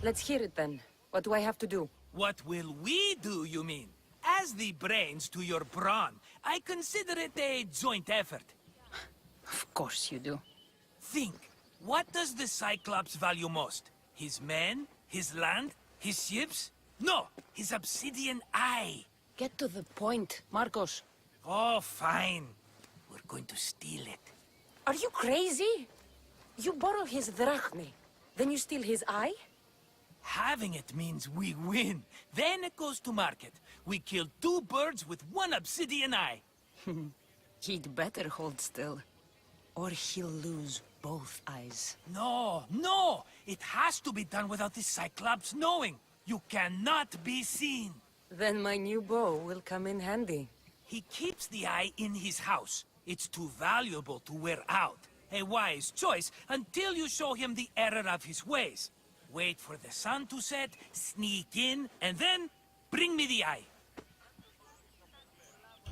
Let's hear it then. What do I have to do? What will we do, you mean? As the brains to your brawn, I consider it a joint effort. Of course you do. Think, what does the Cyclops value most? His men? His land? His ships? No, his obsidian eye. Get to the point, Marcos. Oh, fine. We're going to steal it. Are you crazy? You borrow his drachmi, then you steal his eye? Having it means we win. Then it goes to market. We kill 2 birds with 1 obsidian eye. He'd better hold still, or he'll lose both eyes. No, no! It has to be done without the Cyclops knowing. You cannot be seen. Then my new bow will come in handy. He keeps the eye in his house. It's too valuable to wear out. A wise choice until you show him the error of his ways. Wait for the sun to set, sneak in, and then bring me the eye.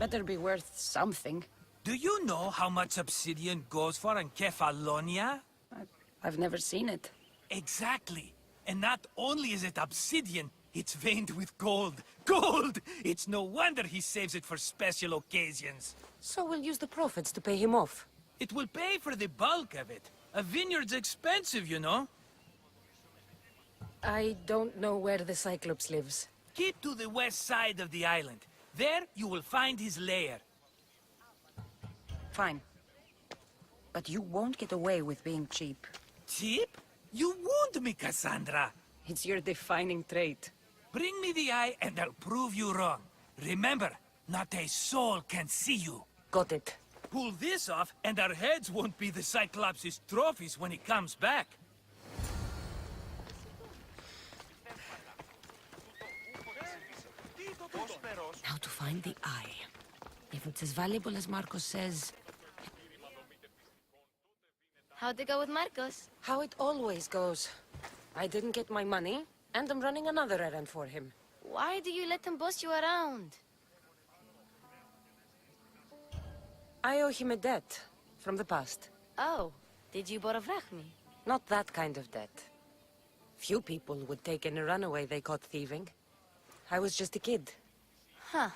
Better be worth something. Do you know how much obsidian goes for in Kefalonia? I've never seen it. Exactly. And not only is it obsidian, it's veined with gold. Gold! It's no wonder he saves it for special occasions. So we'll use the profits to pay him off. It will pay for the bulk of it. A vineyard's expensive, you know. I don't know where the Cyclops lives. Keep to the west side of the island. There you will find his lair. Fine. But you won't get away with being cheap. Cheap? You wound me, Cassandra. It's your defining trait. Bring me the eye and I'll prove you wrong. Remember, not a soul can see you. Got it. Pull this off and our heads won't be the Cyclops' trophies when he comes back. Now to find the eye. If it's as valuable as Marcos says... How'd it go with Marcos? How it always goes. I didn't get my money, and I'm running another errand for him. Why do you let him boss you around? I owe him a debt from the past. Oh, did you borrow me? Not that kind of debt. Few people would take in a runaway they caught thieving. I was just a kid. Huh.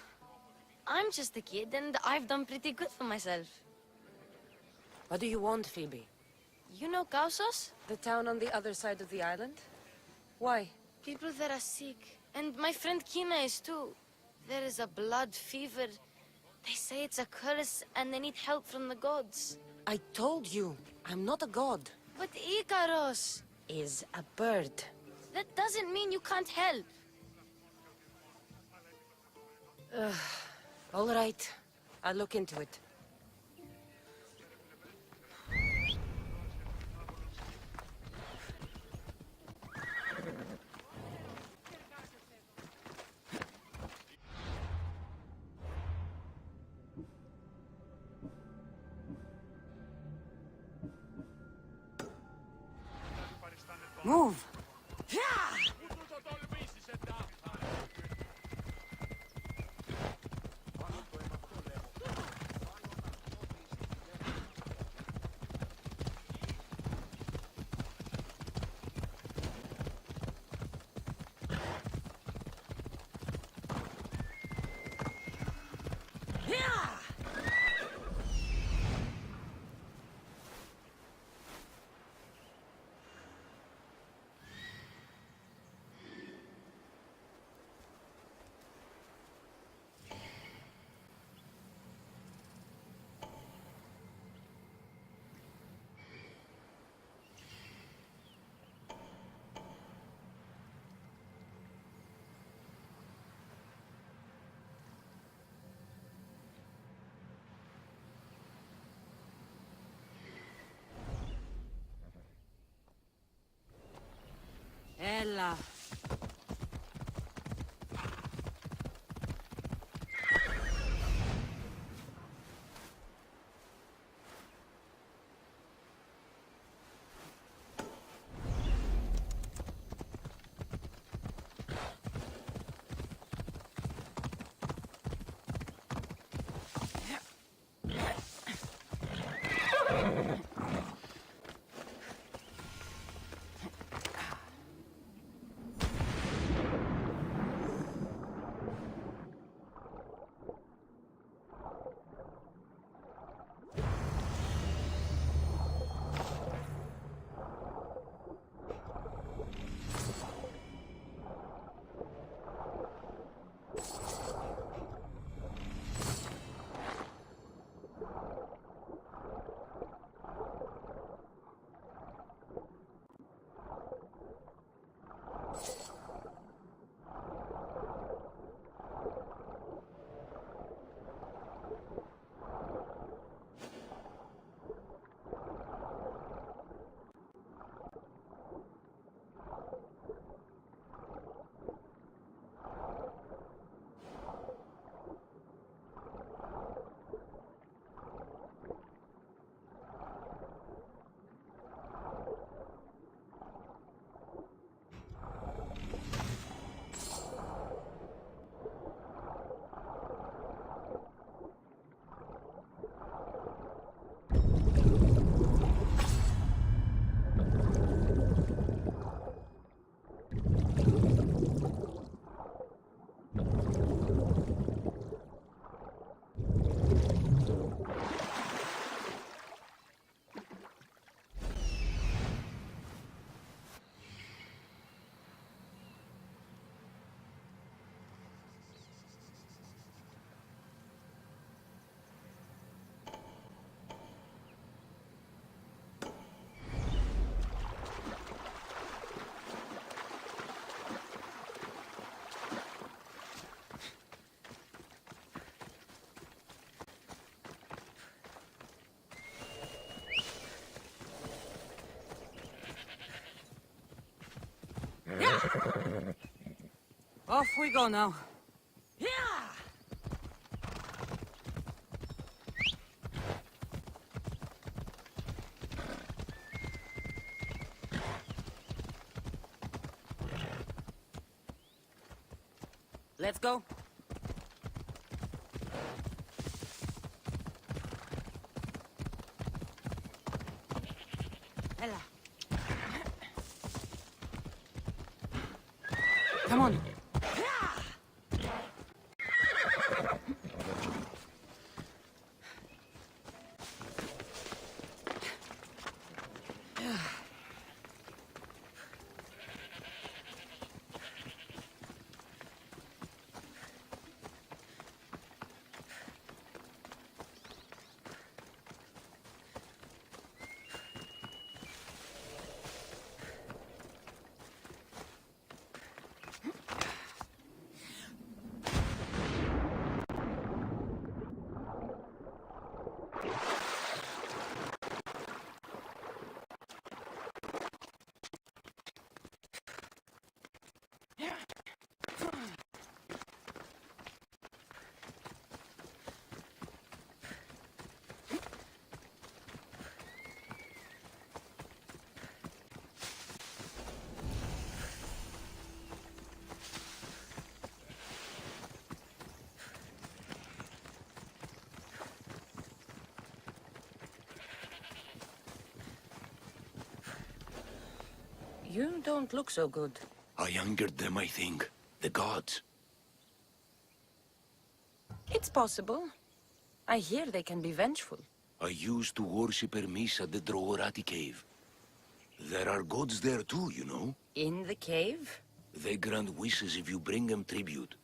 I'm just a kid, and I've done pretty good for myself. What do you want, Phoebe? You know Kausos? The town on the other side of the island? Why? People that are sick. And my friend Kina is too. There is a blood fever. They say it's a curse, and they need help from the gods. I told you, I'm not a god. But Ikaros is a bird. That doesn't mean you can't help. All right. I'll look into it. Move! Ella. Off we go now. Yeah! Let's go. Ella. Come on. You don't look so good. I angered them, I think. The gods. It's possible. I hear they can be vengeful. I used to worship Hermes at the Droorati cave. There are gods there too, you know. In the cave? They grant wishes if you bring them tribute.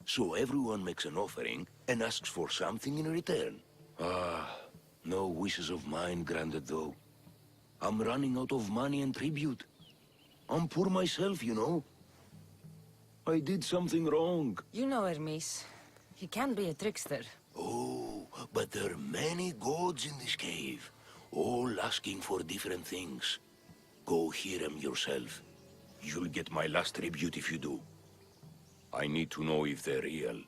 So everyone makes an offering and asks for something in return. No wishes of mine granted though. I'm running out of money and tribute. I'm poor myself, you know. I did something wrong. You know Hermes. He can be a trickster. Oh, but there are many gods in this cave, all asking for different things. Go hear them yourself. You'll get my last tribute if you do. I need to know if they're real.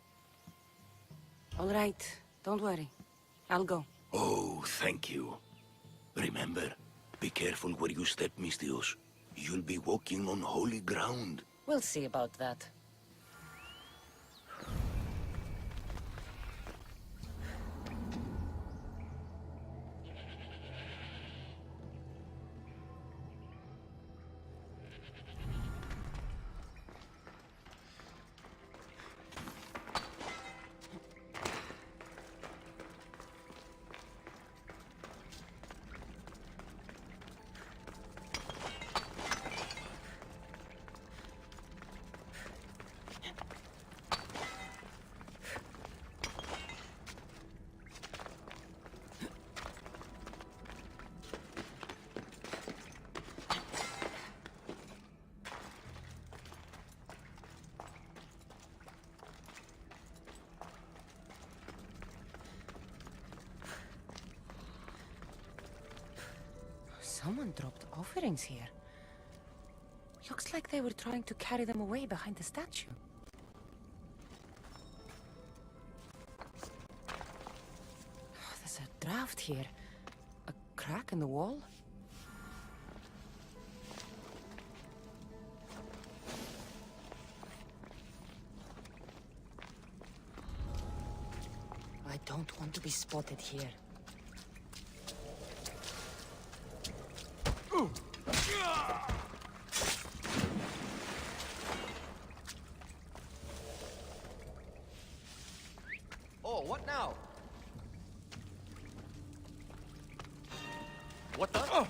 All right. Don't worry. I'll go. Oh, thank you. Remember, be careful where you step, Mistios. You'll be walking on holy ground. We'll see about that. Someone dropped offerings here. Looks like they were trying to carry them away behind the statue. There's a draft here. A crack in the wall? I don't want to be spotted here. Oh, what now? What the?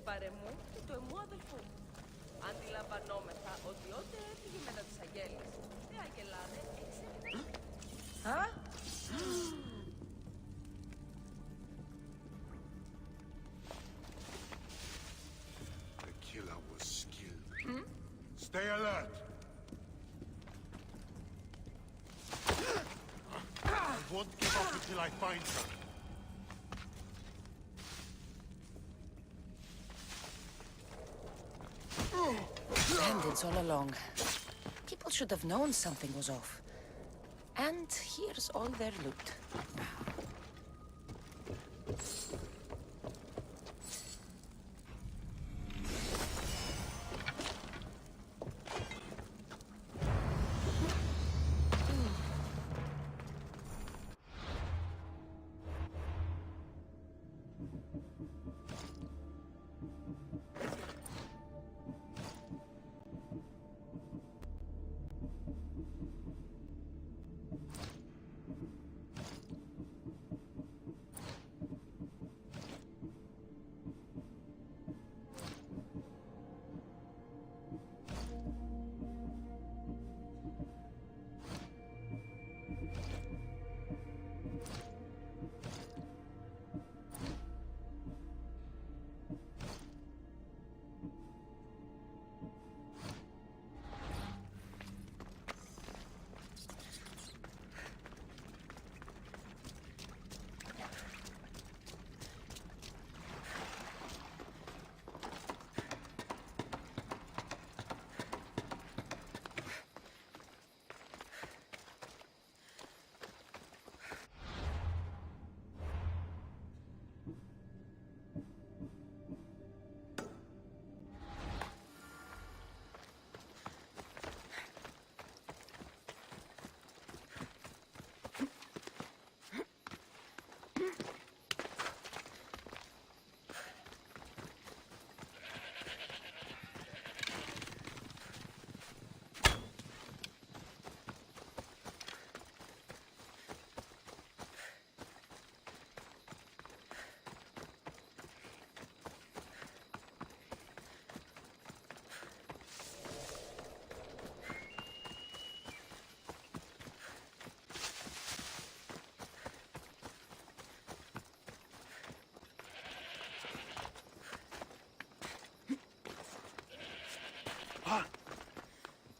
παρεμού και του εμού αδελφού. Αντιλαμβανόμεθα ότι ό,τι έφυγε μετά τις αγέλες, οι αγελάδες εξαιρετικά. Huh? The killer was skilled. Stay alert. I won't give up until I find her. Bandits all along. People should have known something was off. And here's all their loot.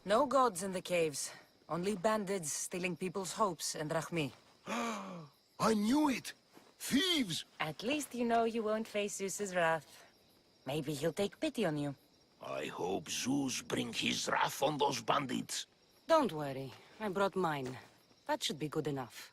No gods in the caves. Only bandits stealing people's hopes and Rahmi. I knew it! Thieves! At least you know you won't face Zeus's wrath. Maybe he'll take pity on you. I hope Zeus bring his wrath on those bandits. Don't worry. I brought mine. That should be good enough.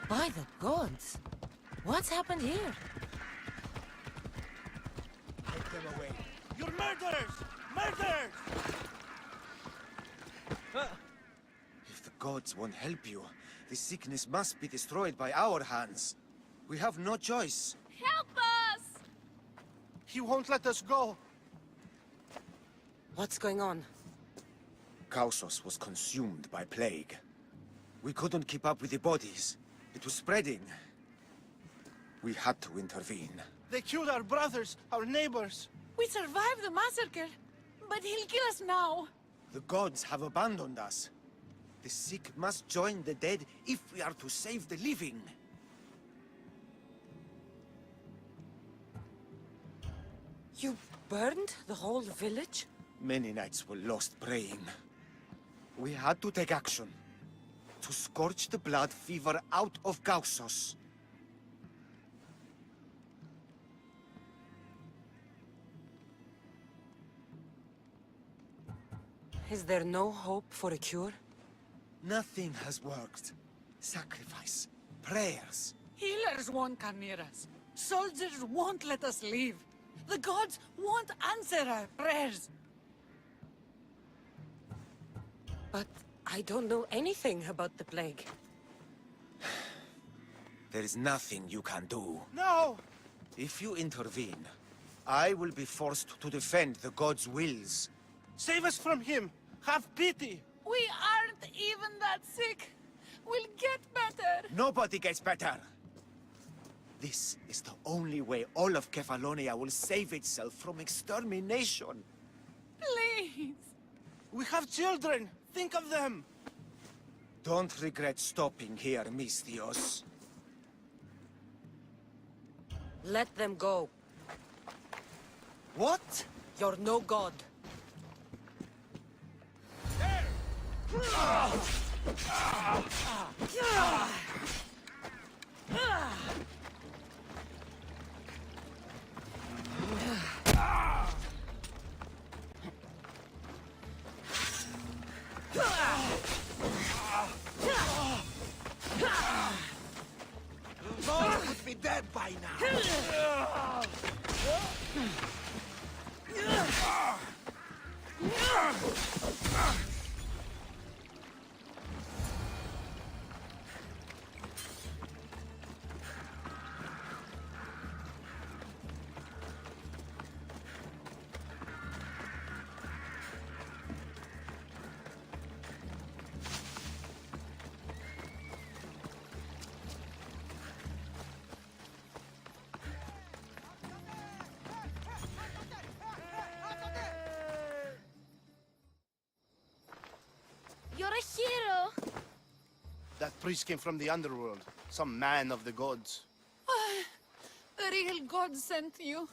By the gods! What's happened here? Take them away. You're murderers! Murderers! If the gods won't help you, This sickness must be destroyed by our hands. We have no choice. Help us! He won't let us go. What's going on? Kausos was consumed by plague. We couldn't keep up with the bodies. It was spreading. We had to intervene. They killed our brothers, our neighbors. We survived the massacre, but he'll kill us now. The gods have abandoned us. The sick must join the dead if we are to save the living. You burned the whole village? Many nights were lost praying. We had to take action. To scorch the blood fever out of Kausos. Is there no hope for a cure? Nothing has worked. Sacrifice, prayers. Healers won't come near us. Soldiers won't let us leave. The gods won't answer our prayers. But I don't know anything about the plague. There is nothing you can do. No! If you intervene, I will be forced to defend the gods' wills. Save us from him! Have pity! We aren't even that sick. We'll get better. Nobody gets better! This is the only way all of Kefalonia will save itself from extermination. Please! We have children! Think of them! Don't regret stopping here, Misthios. Let them go. What? You're no god. Most would be dead by now! You're a hero! That priest came from the underworld. Some man of the gods. The real god sent you.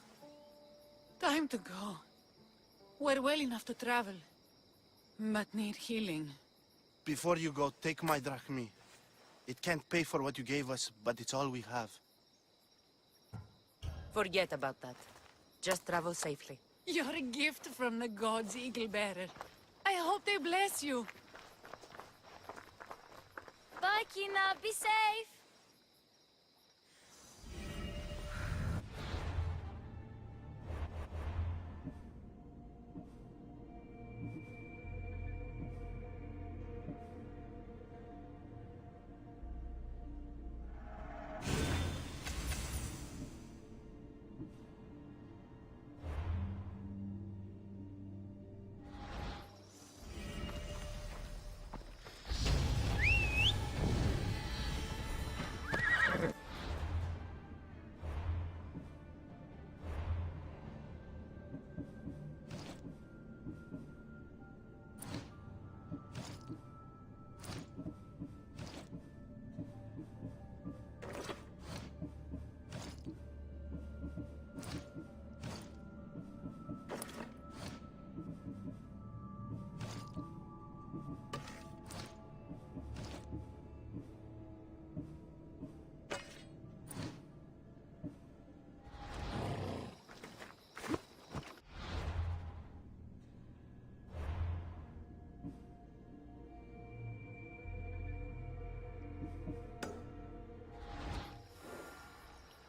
Time to go. We're well enough to travel, but need healing. Before you go, take my drachmi. It can't pay for what you gave us, but it's all we have. Forget about that. Just travel safely. You're a gift from the gods, Eagle Bearer. I hope they bless you. Bye, Kina. Be safe.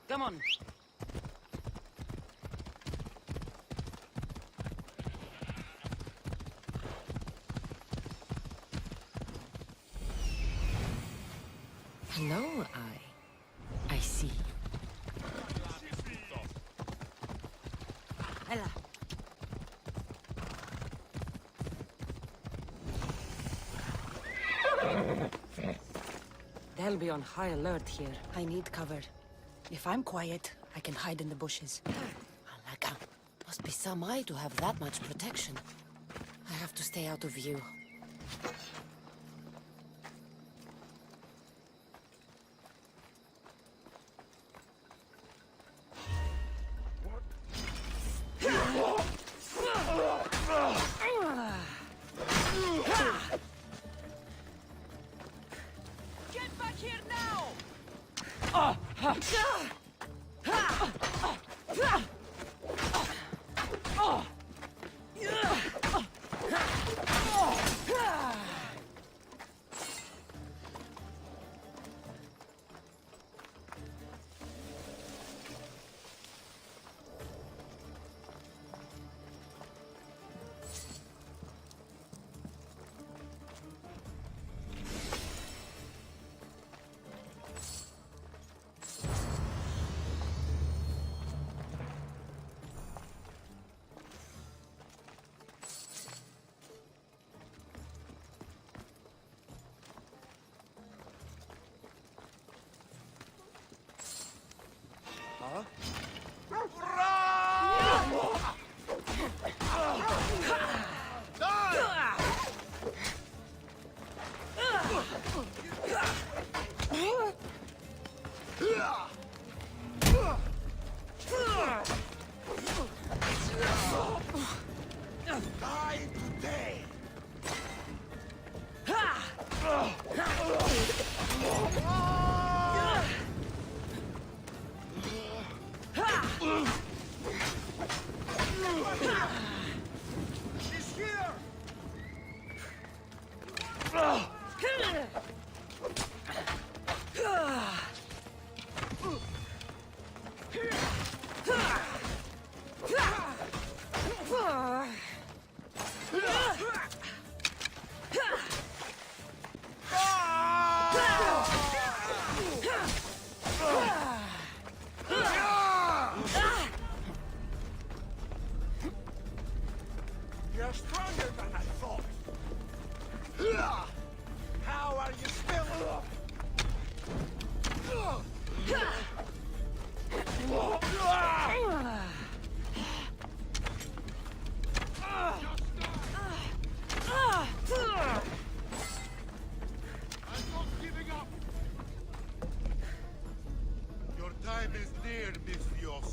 Come on. Ella. They'll be on high alert here. I need cover. If I'm quiet, I can hide in the bushes. Alaka. Must be some eye to have that much protection. I have to stay out of view. Get back here now! Die today! She's here! You're stronger than I thought. How are you still? I'm not giving up! Your time is near, Misthios.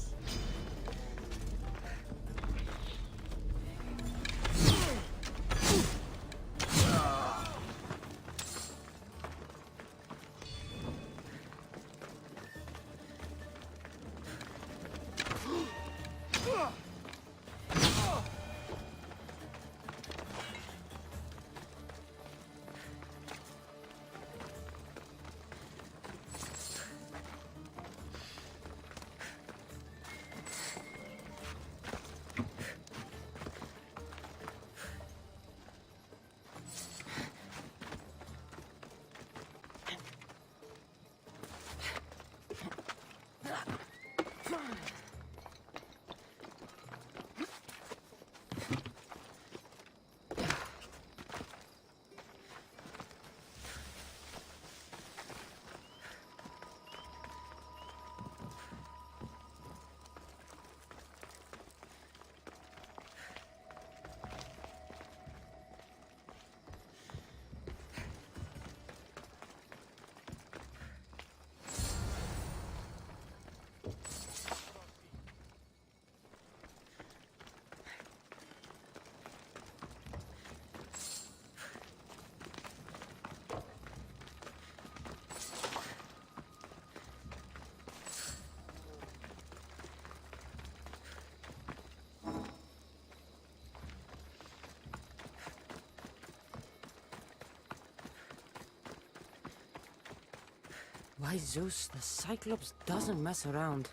Why, Zeus, the Cyclops doesn't mess around.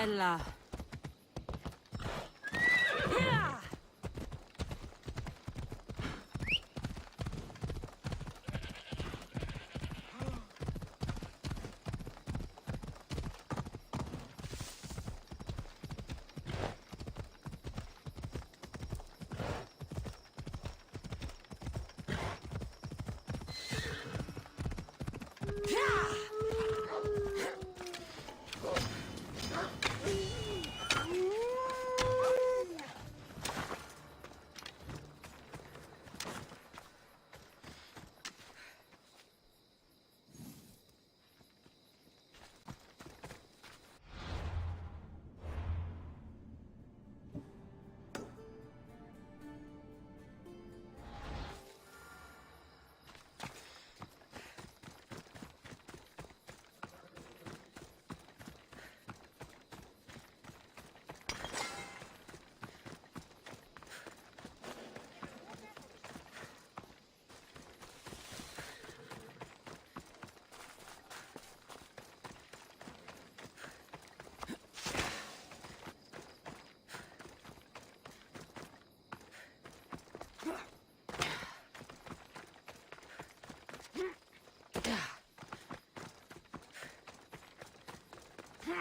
Ella.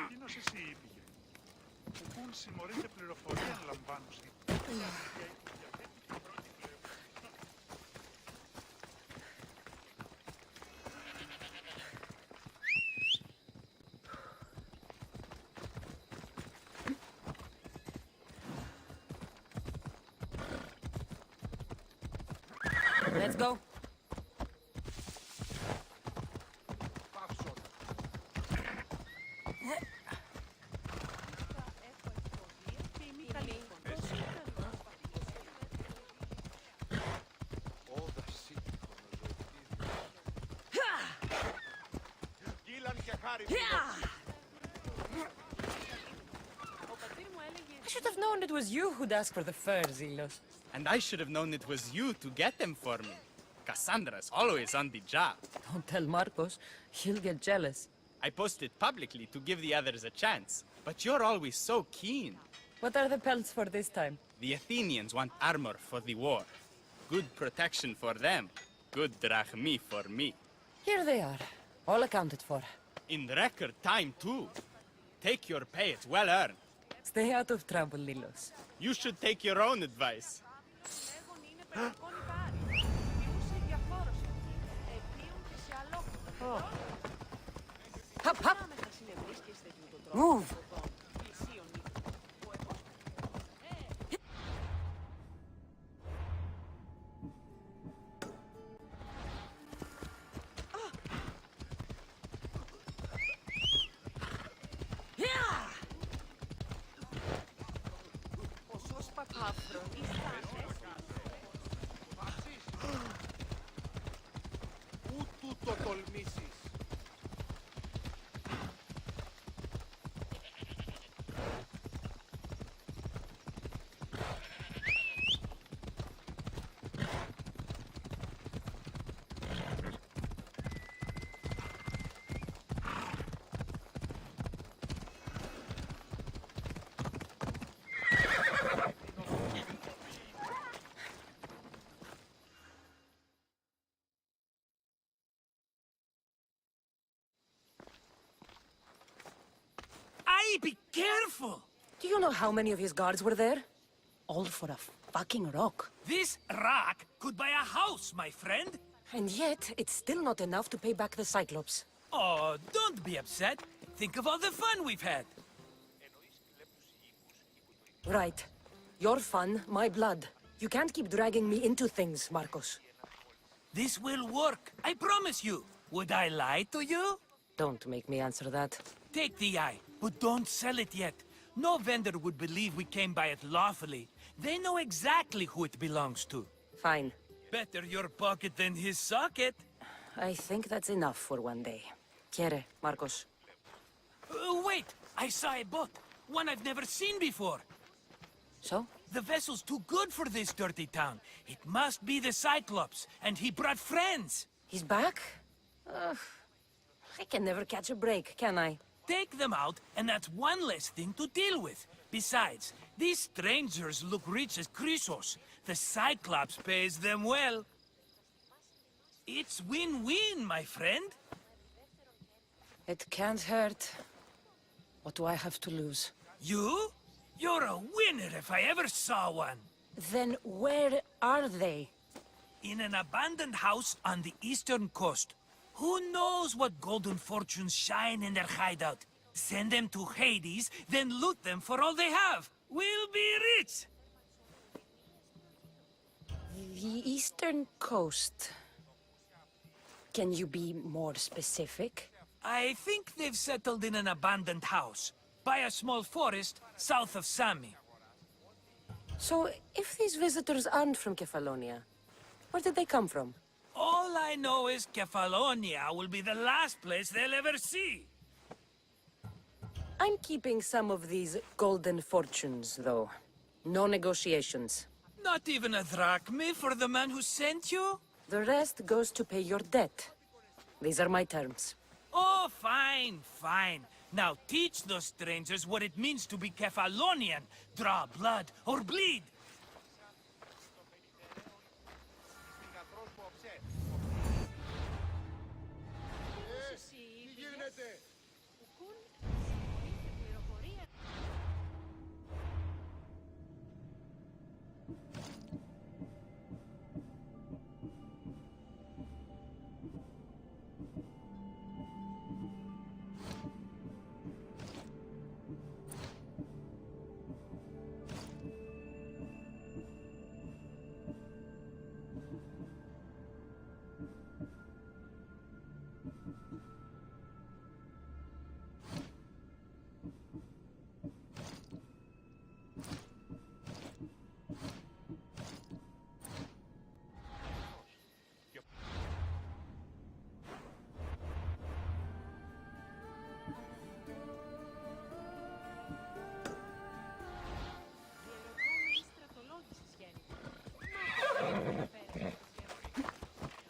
Εκείνος εσύ πήγε. Ο Πουν συμμορείται πληροφορία να λαμβάνω σήμερα. Let's go. I should have known it was you who'd ask for the furs, Ilos. And I should have known it was you to get them for me. Cassandra's always on the job. Don't tell Marcos. He'll get jealous. I posted publicly to give the others a chance, but you're always so keen. What are the pelts for this time? The Athenians want armor for the war. Good protection for them. Good drachmi for me. Here they are. All accounted for. In record time, too. Take your pay, it's well earned. Stay out of trouble, Lilos. You should take your own advice. Hop, hop! Move! Ούτου το τολμήσεις. Be careful! Do you know how many of his guards were there? All for a fucking rock. This rock could buy a house, my friend. And yet, it's still not enough to pay back the Cyclops. Oh, don't be upset. Think of all the fun we've had. Right. Your fun, my blood. You can't keep dragging me into things, Marcos. This will work, I promise you. Would I lie to you? Don't make me answer that. Take the eye, but don't sell it yet. No vendor would believe we came by it lawfully. They know exactly who it belongs to. Fine. Better your pocket than his socket. I think that's enough for one day. Quiere, Marcos. Wait! I saw a boat. One I've never seen before. So? The vessel's too good for this dirty town. It must be the Cyclops, and he brought friends. He's back? I can never catch a break, can I? Take them out, and that's one less thing to deal with. Besides, these strangers look rich as Chrysos. The Cyclops pays them well. It's win-win, my friend. It can't hurt. What do I have to lose? You? You're a winner if I ever saw one. Then where are they? In an abandoned house on the eastern coast. Who knows what golden fortunes shine in their hideout? Send them to Hades, then loot them for all they have. We'll be rich! The eastern coast. Can you be more specific? I think they've settled in an abandoned house, by a small forest south of Sami. So, if these visitors aren't from Kefalonia, where did they come from? All I know is Kefalonia will be the last place they'll ever see. I'm keeping some of these golden fortunes, though. No negotiations. Not even a drachme for the man who sent you? The rest goes to pay your debt. These are my terms. Oh, fine, fine. Now teach those strangers what it means to be Kefalonian. Draw blood or bleed.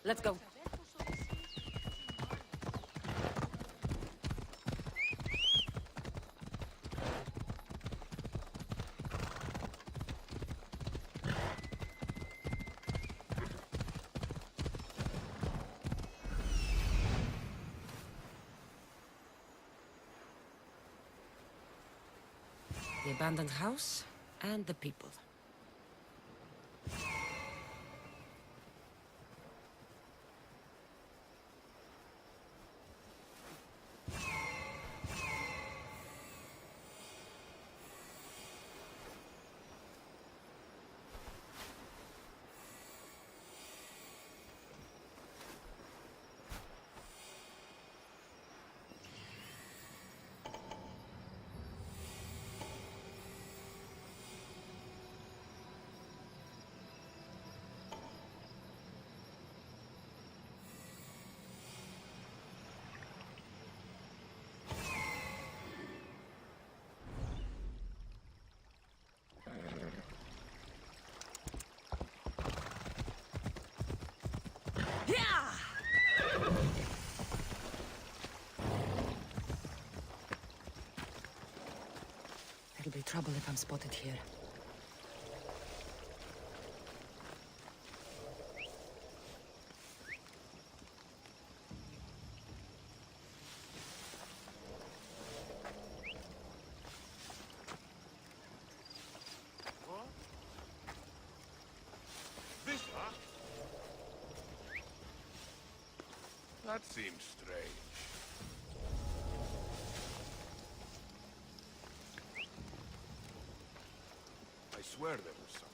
Let's go. The abandoned house and the people. There'll be trouble if I'm spotted here. That seems strange. I swear there was something.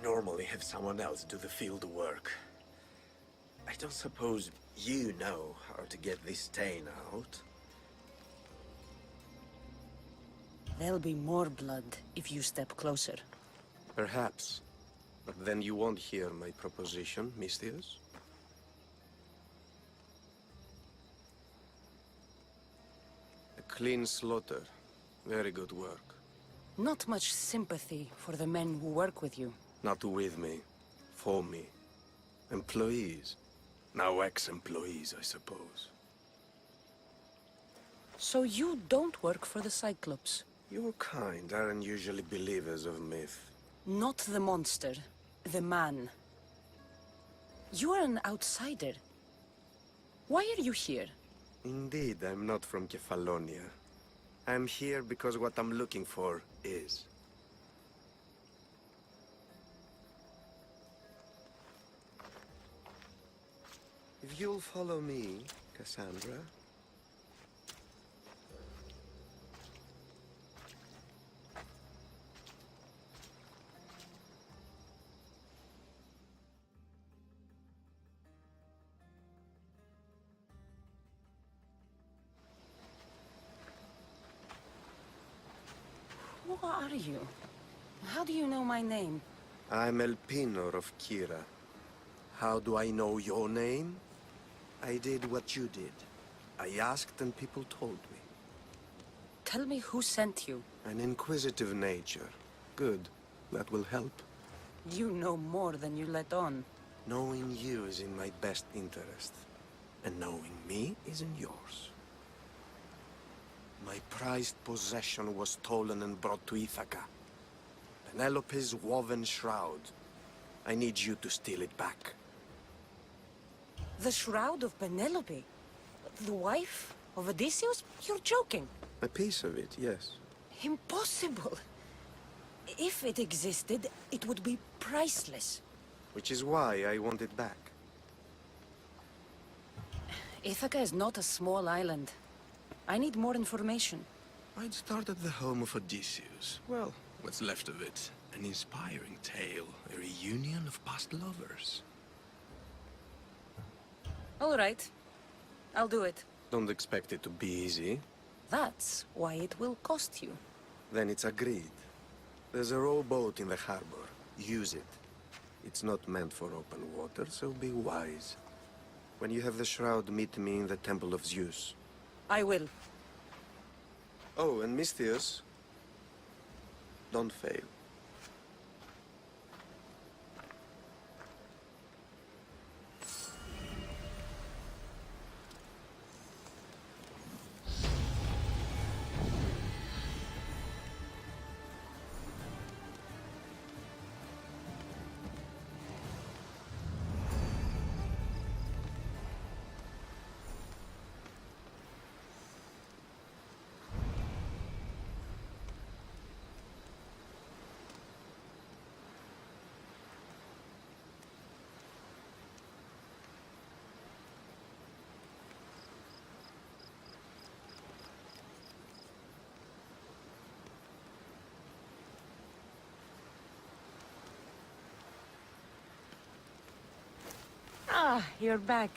normally have someone else do the field work. I don't suppose you know how to get this stain out. There'll be more blood if you step closer. Perhaps. But then you won't hear my proposition, Misthios. A clean slaughter. Very good work. Not much sympathy for the men who work with you. Not with me. For me. Employees. Now ex-employees, I suppose. So you don't work for the Cyclops? Your kind aren't usually believers of myth. Not the monster. The man. You are an outsider. Why are you here? Indeed, I'm not from Kefalonia. I'm here because what I'm looking for is. If you'll follow me, Cassandra. Who are you? How do you know my name? I'm Elpinor of Kira. How do I know your name? I did what you did. I asked and people told me. Tell me who sent you. An inquisitive nature. Good. That will help. You know more than you let on. Knowing you is in my best interest. And knowing me is in yours. My prized possession was stolen and brought to Ithaca. Penelope's woven shroud. I need you to steal it back. The shroud of Penelope? The wife of Odysseus? You're joking. A piece of it, yes. Impossible. If it existed, it would be priceless. Which is why I want it back. Ithaca is not a small island. I need more information. I'd start at the home of Odysseus. Well, what's left of it. An inspiring tale. A reunion of past lovers. All right. I'll do it. Don't expect it to be easy. That's why it will cost you. Then it's agreed. There's a rowboat in the harbor. Use it. It's not meant for open water, so be wise. When you have the shroud, meet me in the Temple of Zeus. I will. Oh, and Misthios, don't fail. Ah, you're back.